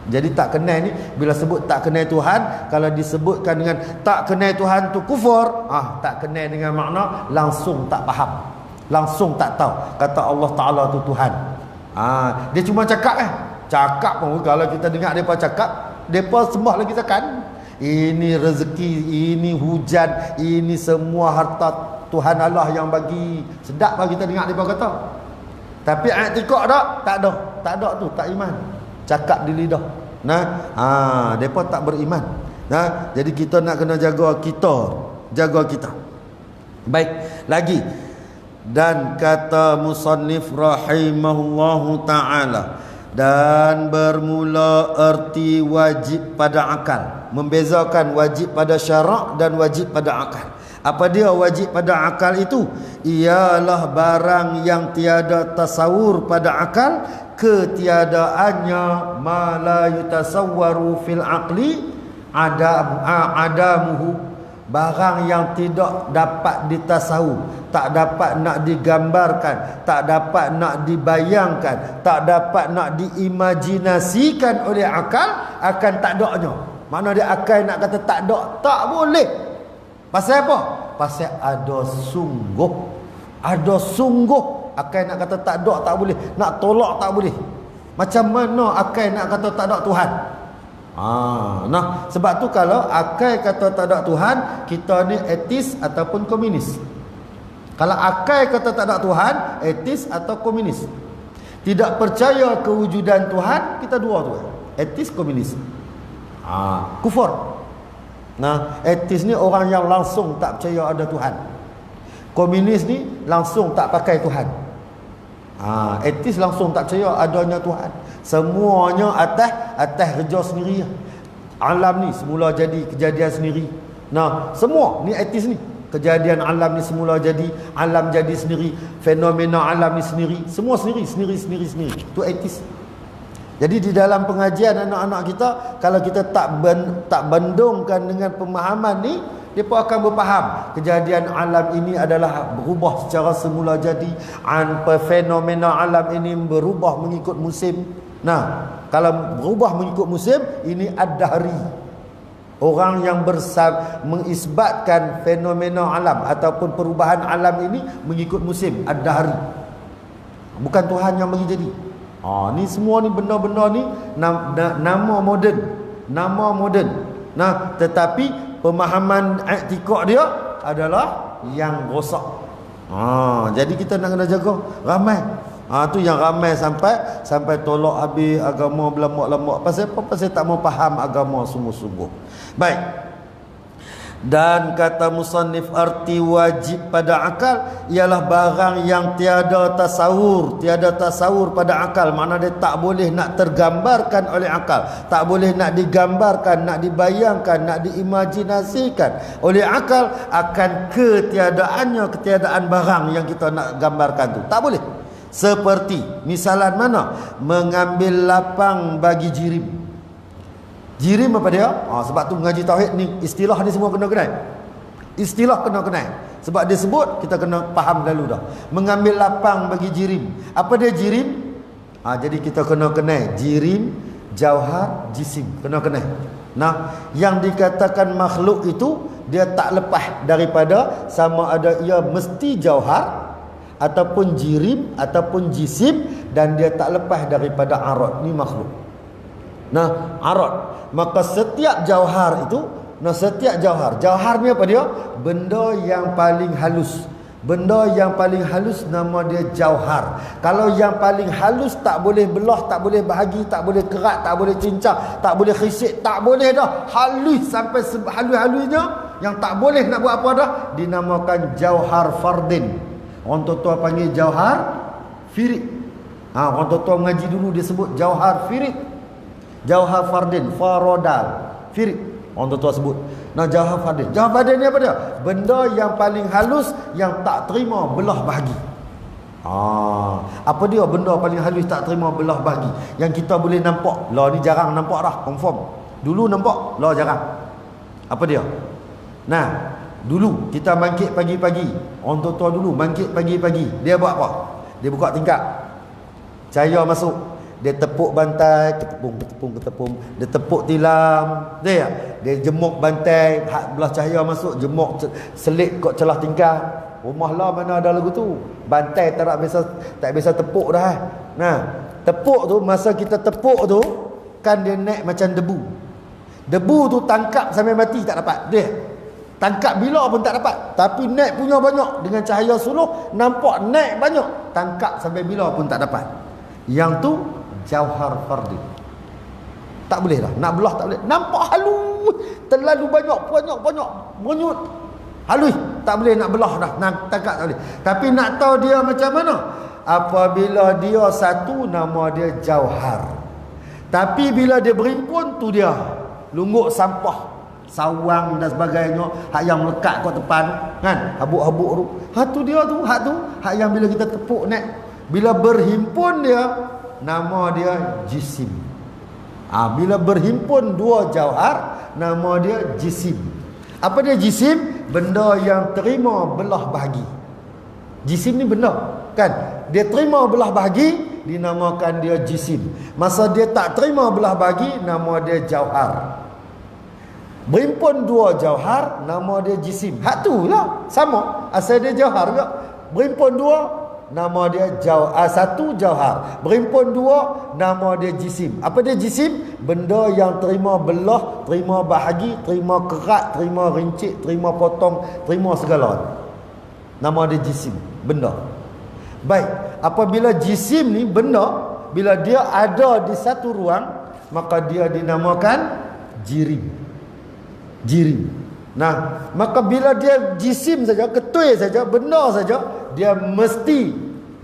Jadi tak kenal ni, bila sebut tak kenal Tuhan, kalau disebutkan dengan tak kenal Tuhan tu kufur, tak kenal dengan makna langsung tak faham, langsung tak tahu kata Allah Ta'ala tu Tuhan. Dia cuma cakap pun kalau kita dengar depa cakap, depa sembah lagi takkan. Ini rezeki, ini hujan, ini semua harta Tuhan Allah yang bagi. Sedap lah kita dengar depa kata. Tapi i'tikad tak ada tu, tak iman. Cakap di lidah. Depa tak beriman. Jadi kita nak kena jaga kita. Baik, lagi. Dan kata musannif rahimahullahu ta'ala, dan bermula erti wajib pada akal. Membezakan wajib pada syarak dan wajib pada akal. Apa dia wajib pada akal itu? Ialah barang yang tiada tasawur pada akal, ketiadaannya ma la yutasawwaru fil aqli adamuhu. Barang yang tidak dapat ditasawur, tak dapat nak digambarkan, tak dapat nak dibayangkan, tak dapat nak diimajinasikan oleh akal, akan tak adanya. Mana dia akal nak kata tak ada, tak boleh. Pasal apa? Pasal ada sungguh. Akal nak kata tak ada, tak boleh. Nak tolak tak boleh. Macam mana akal nak kata tak ada Tuhan? Nah, sebab tu kalau akal kata tak ada Tuhan, kita ni etis ataupun komunis. Kalau akal kata tak ada Tuhan, etis atau komunis. Tidak percaya kewujudan Tuhan, kita dua tu. Etis, komunis. Kufur. Nah, etis ni orang yang langsung tak percaya ada Tuhan. Komunis ni langsung tak pakai Tuhan. Etis langsung tak percaya adanya Tuhan. Semuanya atas kerja sendiri. Alam ni semula jadi kejadian sendiri. Nah, semua ni etis ni. Kejadian alam ni semula jadi, alam jadi sendiri, fenomena alam ni sendiri, semua sendiri. Tu etis. Jadi di dalam pengajian anak-anak kita, kalau kita tak bandungkan dengan pemahaman ni, mereka akan berfaham kejadian alam ini adalah berubah secara semula jadi, fenomena alam ini berubah mengikut musim. Nah, kalau berubah mengikut musim, ini ad-dahri. Orang yang mengisbatkan fenomena alam ataupun perubahan alam ini mengikut musim, ad-dahri. Bukan Tuhan yang bagi jadi. Ni semua ni benda-benda ni nama moden. Nah, tetapi pemahaman i'tikad dia adalah yang rosak. Jadi kita nak kena jaga ramai. Tu yang ramai sampai tolak habis agama berlambak-lambak. Pasal apa? Pasal tak mau faham agama sungguh-sungguh. Baik. Dan kata musannif, arti wajib pada akal ialah barang yang tiada tasawur pada akal. Makna dia tak boleh nak tergambarkan oleh akal, tak boleh nak digambarkan, nak dibayangkan, nak diimajinasikan oleh akal akan ketiadaan barang yang kita nak gambarkan tu. Tak boleh. Seperti misalan mana? Mengambil lapang bagi jirim. Jirim apa dia? Sebab tu mengaji tauhid ni, istilah ni semua kena kenal. Istilah kena kenal. Sebab dia sebut, kita kena faham dulu dah. Mengambil lapang bagi jirim. Apa dia jirim? Jadi kita kena kenal jirim, jauhar, jisim. Kena kenal. Nah, yang dikatakan makhluk itu, dia tak lepas daripada sama ada ia mesti jauhar ataupun jirim ataupun jisim, dan dia tak lepas daripada arad. Ni makhluk. Nah, arad. Maka setiap jauhar itu, jauhar ni apa dia? Benda yang paling halus. Benda yang paling halus nama dia jauhar. Kalau yang paling halus tak boleh belah, tak boleh bahagi, tak boleh kerat, tak boleh cincang, tak boleh khisik, tak boleh dah. Halus sampai halus-halusnya, yang tak boleh nak buat apa dah, dinamakan jauhar fardin. Orang tua panggil jauhar firid. Orang tua mengaji dulu dia sebut jauhar firid. Jauhar fardin, farodal, firid. Orang tua sebut. Nah, jauhar fardin. Jauhar fardin ni apa dia? Benda yang paling halus yang tak terima belah bahagi. Apa dia benda paling halus tak terima belah bahagi? Yang kita boleh nampak. Lah ni jarang nampak dah, confirm. Dulu nampak, lah jarang. Apa dia? Nah, dulu kita bangkit pagi-pagi. Orang tua dulu bangkit pagi-pagi. Dia buat apa? Dia buka tingkap. Cahaya masuk. Dia tepuk bantai, ketepung. Dia tepuk tilam. Dia jemuk bantai, belah cahaya masuk, jemuk selit kat celah tingkap. Rumah lah mana ada lagu tu. Bantai tak biasa tepuk dah. Nah, tepuk tu, masa kita tepuk tu kan dia naik macam debu. Debu tu tangkap sampai mati tak dapat. Dia tangkap bila pun tak dapat. Tapi naik punya banyak. Dengan cahaya suluh nampak naik banyak. Tangkap sampai bila pun tak dapat. Yang tu jauhar fardi. Tak boleh dah. Nak belah tak boleh. Nampak halus. Terlalu banyak menyut. Halus. Tak boleh nak belah dah. Nak tangkap tak boleh. Tapi nak tahu dia macam mana? Apabila dia satu, nama dia jauhar. Tapi bila dia berimpun, tu dia lungguk sampah, sawang dan sebagainya, hak yang melekat kat depan kan, habuk-habuk tu. Tu dia tu, hak yang bila kita tepuk naik, bila berhimpun dia, nama dia jisim. Bila berhimpun dua jauhar, nama dia jisim. Apa dia jisim? Benda yang terima belah bahagi. Jisim ni benda kan, dia terima belah bahagi, dinamakan dia jisim. Masa dia tak terima belah bahagi, nama dia jauhar. Berimpun dua jauhar, nama dia jisim. Hak tu lah sama, asal dia jauhar juga. Berimpun dua, nama dia satu jauhar. Berimpun dua, nama dia jisim. Apa dia jisim? Benda yang terima belah, terima bahagi, terima kerat, terima rincik, terima potong, terima segala. Nama dia jisim, benda. Baik, apabila jisim ni benda, bila dia ada di satu ruang, maka dia dinamakan jirim. Jirim. Nah, maka bila dia jisim saja, ketui saja, benda saja, dia mesti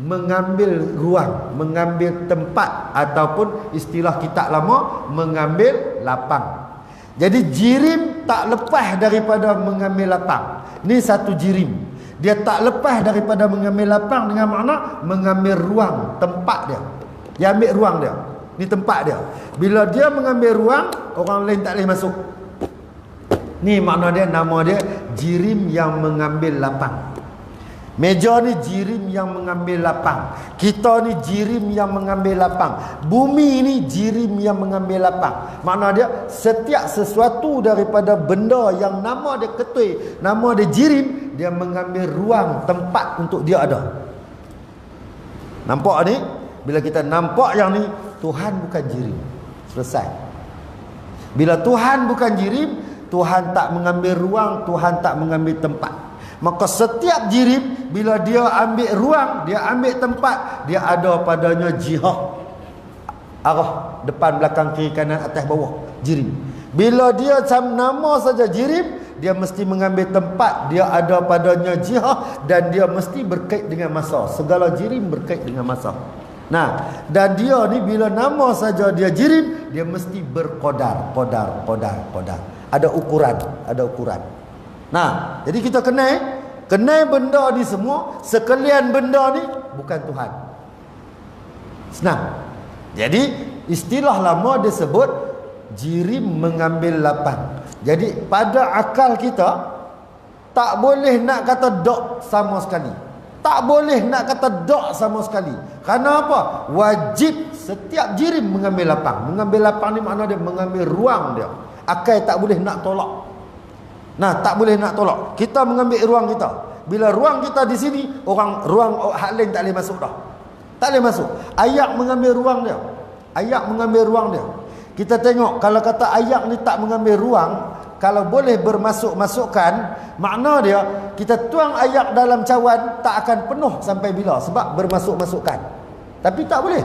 mengambil ruang, mengambil tempat, ataupun istilah kita lama, mengambil lapang. Jadi jirim tak lepas daripada mengambil lapang. Ni satu jirim. Dia tak lepas daripada mengambil lapang dengan makna mengambil ruang, tempat dia. Dia ambil ruang dia. Ni tempat dia. Bila dia mengambil ruang, orang lain tak boleh masuk. Ni makna dia, nama dia jirim yang mengambil lapang. Meja ni jirim yang mengambil lapang. Kita ni jirim yang mengambil lapang. Bumi ni jirim yang mengambil lapang. Makna dia setiap sesuatu daripada benda yang nama dia ketui, nama dia jirim, dia mengambil ruang, tempat untuk dia ada. Nampak ni? Bila kita nampak yang ni, Tuhan bukan jirim. Selesai. Bila Tuhan bukan jirim, Tuhan tak mengambil ruang, Tuhan tak mengambil tempat. Maka setiap jirim, bila dia ambil ruang, dia ambil tempat, dia ada padanya jihah, arah depan, belakang, kiri, kanan, atas, bawah. Jirim. Bila dia nama saja jirim, dia mesti mengambil tempat, dia ada padanya jihah, dan dia mesti berkait dengan masa. Segala jirim berkait dengan masa. Nah, dan dia ni bila nama saja dia jirim, dia mesti berkodar, kodar. Ada ukuran, ada ukuran. Nah, jadi kita kenal benda ni semua, sekalian benda ni bukan Tuhan. Senang. Jadi istilah lama disebut jirim mengambil lapang. Jadi pada akal kita tak boleh nak kata dok sama sekali. Tak boleh nak kata dok sama sekali. Kerana apa? Wajib setiap jirim mengambil lapang. Mengambil lapang ni makna dia mengambil ruang dia. Akal tak boleh nak tolak. Nah, tak boleh nak tolak. Kita mengambil ruang kita. Bila ruang kita di sini, ruang hak lain tak boleh masuk dah. Tak boleh masuk. Ayak mengambil ruang dia. Ayak mengambil ruang dia. Kita tengok kalau kata ayak ni tak mengambil ruang, kalau boleh bermasuk-masukkan, makna dia kita tuang ayak dalam cawan tak akan penuh sampai bila, sebab bermasuk-masukkan. Tapi tak boleh.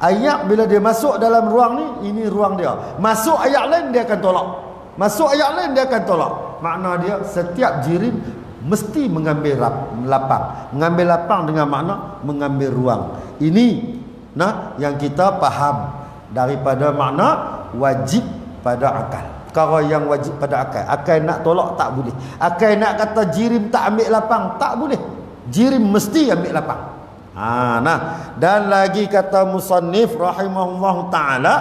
Ayak bila dia masuk dalam ruang ni, ini ruang dia. Masuk ayak lain dia akan tolak. Masuk ayak lain dia akan tolak. Makna dia setiap jirim mesti mengambil lapang. Mengambil lapang dengan makna mengambil ruang. Ini yang kita faham daripada makna wajib pada akal. Perkara yang wajib pada akal. Akal nak tolak tak boleh. Akal nak kata jirim tak ambil lapang, tak boleh. Jirim mesti ambil lapang. Dan lagi kata musannif rahimahullah ta'ala,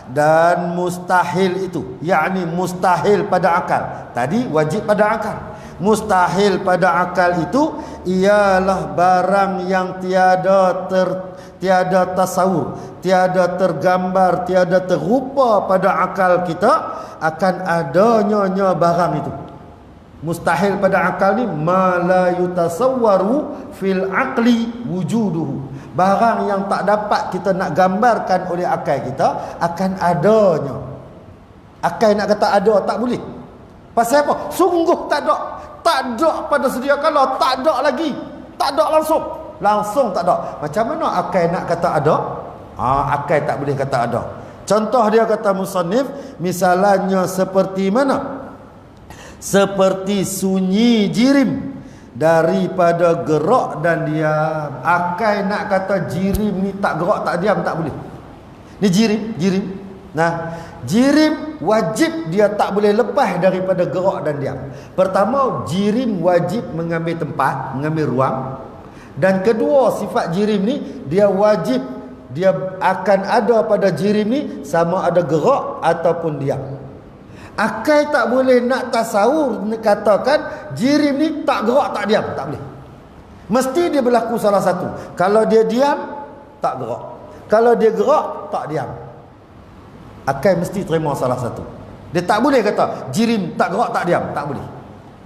dan mustahil itu, yakni mustahil pada akal. Tadi wajib pada akal. Mustahil pada akal itu ialah barang yang tiada tasawur, tiada tergambar, tiada terupa pada akal kita akan adanya barang itu. Mustahil pada akal ni ma la yutasawwaru fil aqli wujuduhu. Barang yang tak dapat kita nak gambarkan oleh akal kita akan adanya. Akal nak kata ada tak boleh. Pasal apa? Sungguh tak ada. Tak ada pada sedia kala, tak ada lagi. Tak ada langsung. Langsung tak ada. Macam mana akal nak kata ada? Akal tak boleh kata ada. Contoh dia kata musannif, misalnya seperti mana? Seperti sunyi jirim daripada gerak dan diam. Akal nak kata jirim ni tak gerak tak diam tak boleh. Ni jirim. Nah, jirim wajib dia tak boleh lepas daripada gerak dan diam. Pertama, jirim wajib mengambil tempat, mengambil ruang. Dan kedua, sifat jirim ni dia wajib, dia akan ada pada jirim ni sama ada gerak ataupun diam. Akal tak boleh nak tasawur katakan jirim ni tak gerak tak diam, tak boleh. Mesti dia berlaku salah satu. Kalau dia diam, tak gerak. Kalau dia gerak, tak diam. Akal mesti terima salah satu. Dia tak boleh kata jirim tak gerak tak diam, tak boleh.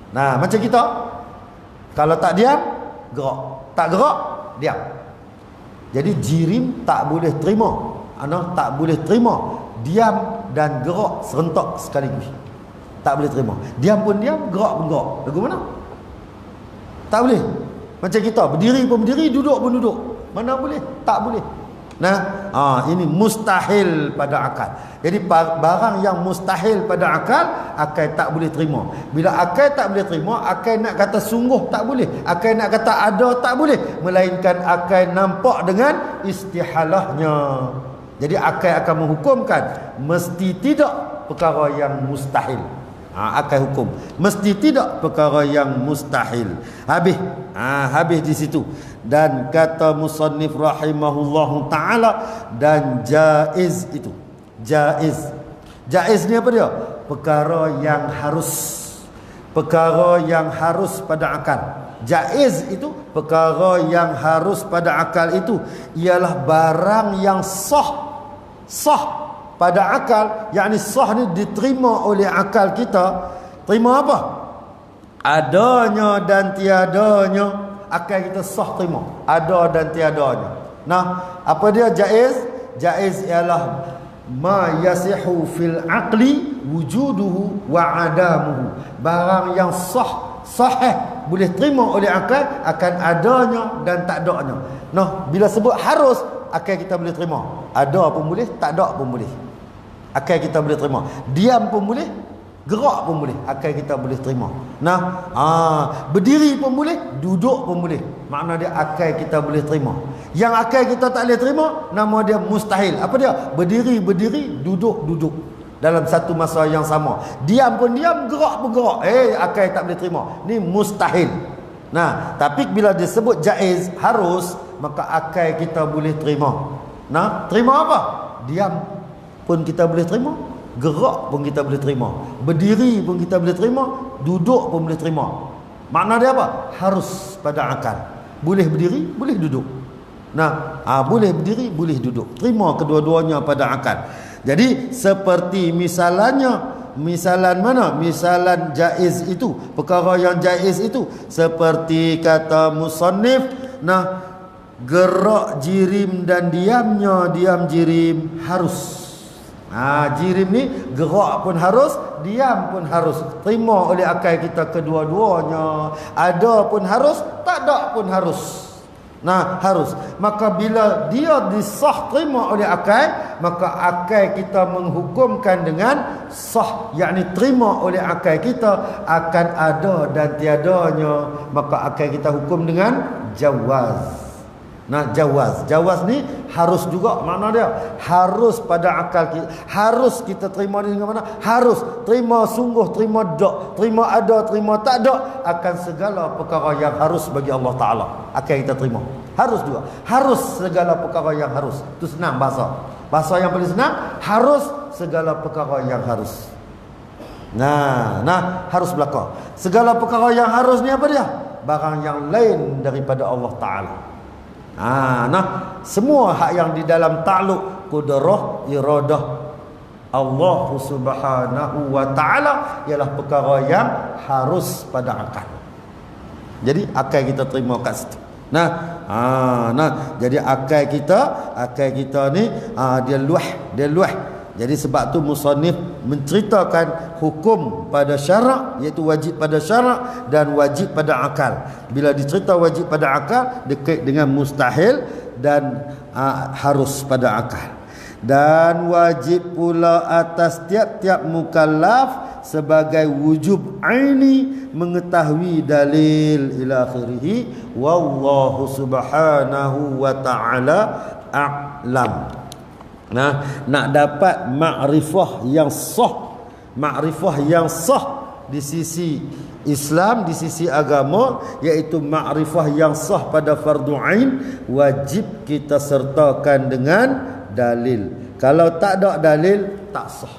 Nah, macam kita kalau tak diam, gerak. Tak gerak, diam. Jadi jirim tak boleh terima. Tak boleh terima diam dan gerak serentak sekaligus. Tak boleh terima. Diam pun diam, gerak pun gerak. Lagu mana? Tak boleh. Macam kita, berdiri pun berdiri, duduk pun duduk. Mana boleh? Tak boleh. Nah, ini mustahil pada akal. Jadi barang yang mustahil pada akal tak boleh terima. Bila akal tak boleh terima, akal nak kata sungguh tak boleh. Akal nak kata ada tak boleh. Melainkan akal nampak dengan istihalahnya. Jadi akal akan menghukumkan mesti tidak perkara yang mustahil. Akal hukum mesti tidak perkara yang mustahil. Habis di situ. Dan kata musannif rahimahullahu taala, dan jaiz itu. Jaiz ni apa dia? Perkara yang harus. Perkara yang harus pada akal. Jaiz itu perkara yang harus pada akal itu ialah barang yang sah pada akal, yakni sah ni diterima oleh akal kita. Terima apa? Adanya dan tiadanya. Akal kita sah terima ada dan tiadanya. Nah, apa dia jaiz? Jaiz ialah ma yasihu fil aqli wujuduhu wa adamuhu. Barang yang sahih boleh terima oleh akal akan adanya dan tak adanya. Nah, bila sebut harus, akal kita boleh terima. Ada pun boleh, tak ada pun boleh. Akal kita boleh terima. Diam pun boleh, gerak pun boleh, akal kita boleh terima. Nah, berdiri pun boleh, duduk pun boleh. Makna dia akal kita boleh terima. Yang akal kita tak boleh terima, nama dia mustahil. Apa dia? Berdiri, duduk dalam satu masa yang sama. Diam pun diam, gerak pun gerak. Akal tak boleh terima. Ni mustahil. Nah, tapi bila disebut jaiz, harus, maka akal kita boleh terima. Nah, terima apa? Diam pun kita boleh terima, gerak pun kita boleh terima, berdiri pun kita boleh terima, duduk pun boleh terima. Makna dia apa? Harus pada akal. Boleh berdiri, boleh duduk. Nah, boleh berdiri, boleh duduk. Terima kedua-duanya pada akal. Jadi seperti misalan mana? Misalan jaiz itu, perkara yang jaiz itu, seperti kata musannif, gerak jirim dan diamnya diam jirim harus. Jirim ni gerak pun harus, diam pun harus. Terima oleh akal kita kedua-duanya. Ada pun harus, tak ada pun harus. Nah, harus. Maka bila dia disah terima oleh akal, maka akal kita menghukumkan dengan sah, yakni terima oleh akal kita akan ada dan tiadanya. Maka akal kita hukum dengan jawaz. Nah, jawaz ni harus juga. Makna dia harus pada akal kita. Harus kita terima dengan mana? Harus terima sungguh, terima tak, terima ada, terima tak ada akan segala perkara yang harus bagi Allah Ta'ala. Akal kita terima. Harus juga. Harus segala perkara yang harus. Itu senang bahasa yang paling senang. Harus segala perkara yang harus. Nah, harus belaka. Segala perkara yang harus ni apa dia? Barang yang lain daripada Allah Ta'ala. Semua hak yang di dalam ta'alluq qudrah iradah Allah Subhanahu wa taala ialah perkara yang harus pada akal. Jadi akal kita terima kat situ. Jadi akal kita ni dia luah. Jadi sebab tu musannif menceritakan hukum pada syarak, iaitu wajib pada syarak dan wajib pada akal. Bila dicerita wajib pada akal, dekat dengan mustahil dan harus pada akal. Dan wajib pula atas tiap-tiap mukallaf sebagai wujub aini mengetahui dalil ila akhirih. Wallahu subhanahu wa ta'ala a'lam. Nak dapat makrifah yang sah di sisi Islam, di sisi agama, iaitu makrifah yang sah pada fardu ain, wajib kita sertakan dengan dalil. Kalau tak ada dalil, tak sah.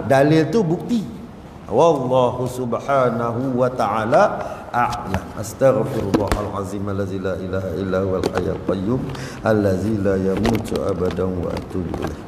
Dalil tu bukti. Wallahu subhanahu wa ta'ala a'lam. Astaghfirullahalazim allazi la ilaha illa huwal hayyul qayyum allazi la yamutu abadan wa atubu ilaih.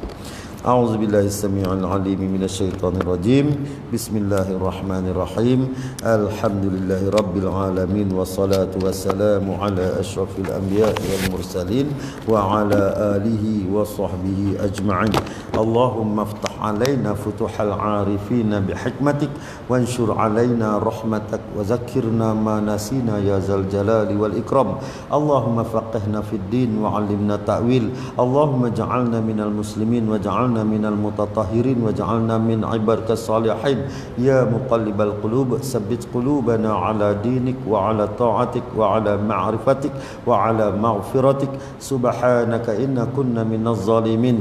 أعوذ بالله السميع العليم من الشيطان الرجيم بسم الله الرحمن الرحيم الحمد لله رب العالمين والصلاة والسلام على أشرف الأنبياء والمرسلين وعلى آله وصحبه أجمعين اللهم افتح علينا فتوح العارفين بحكمتك وانشر علينا رحمتك وذكرنا ما نسينا يا ذا الجلال والإكرام اللهم فقهنا في الدين وعلمنا التأويل اللهم اجعلنا من المسلمين واجعلنا من المتطهرين واجعلنا من عبادك الصالحين يا مقلب القلوب ثبت قلوبنا على دينك وعلى طاعتك وعلى معرفتك وعلى مغفرتك سبحانك إنا كنا من الظالمين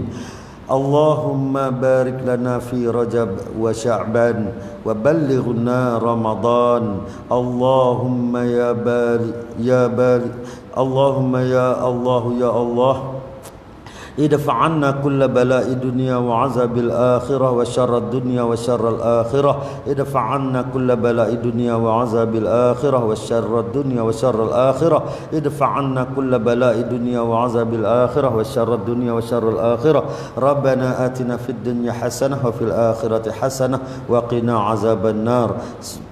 اللهم بارك لنا في رجب وشعبان وبلغنا رمضان اللهم يا بالي اللهم يا الله يا الله ادفع عنا كل بلاء الدنيا وعذاب الآخرة وشر الدنيا وشر الآخرة ادفع عنا كل بلاء الدنيا وعذاب الآخرة وشر الدنيا وشر الآخرة ادفع عنا كل بلاء الدنيا وعذاب الآخرة وشر الدنيا وشر الآخرة ربنا آتنا في الدنيا حسنة وفي الآخرة حسنة وقنا عذاب النار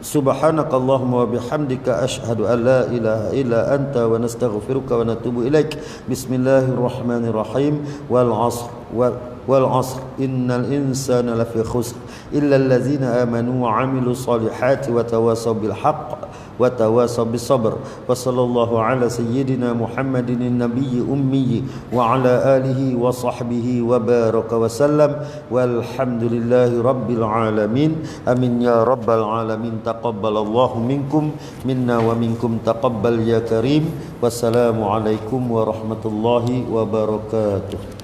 سبحانك اللهم وبحمدك أشهد أن لا إله إلا أنت ونستغفرك ونتوب إليك بسم الله الرحمن الرحيم والعصر إن الإنسان لفي خسر إلا الذين آمنوا وعملوا الصالحات وتواصوا بالحق وتواصوا بالصبر وصلى الله على سيدنا محمد النبي أمي وعلى آله وصحبه وبارك وسلم والحمد لله رب العالمين آمين يا رب العالمين تقبل الله منكم منا ومنكم تقبل يا كريم والسلام عليكم ورحمة الله وبركاته.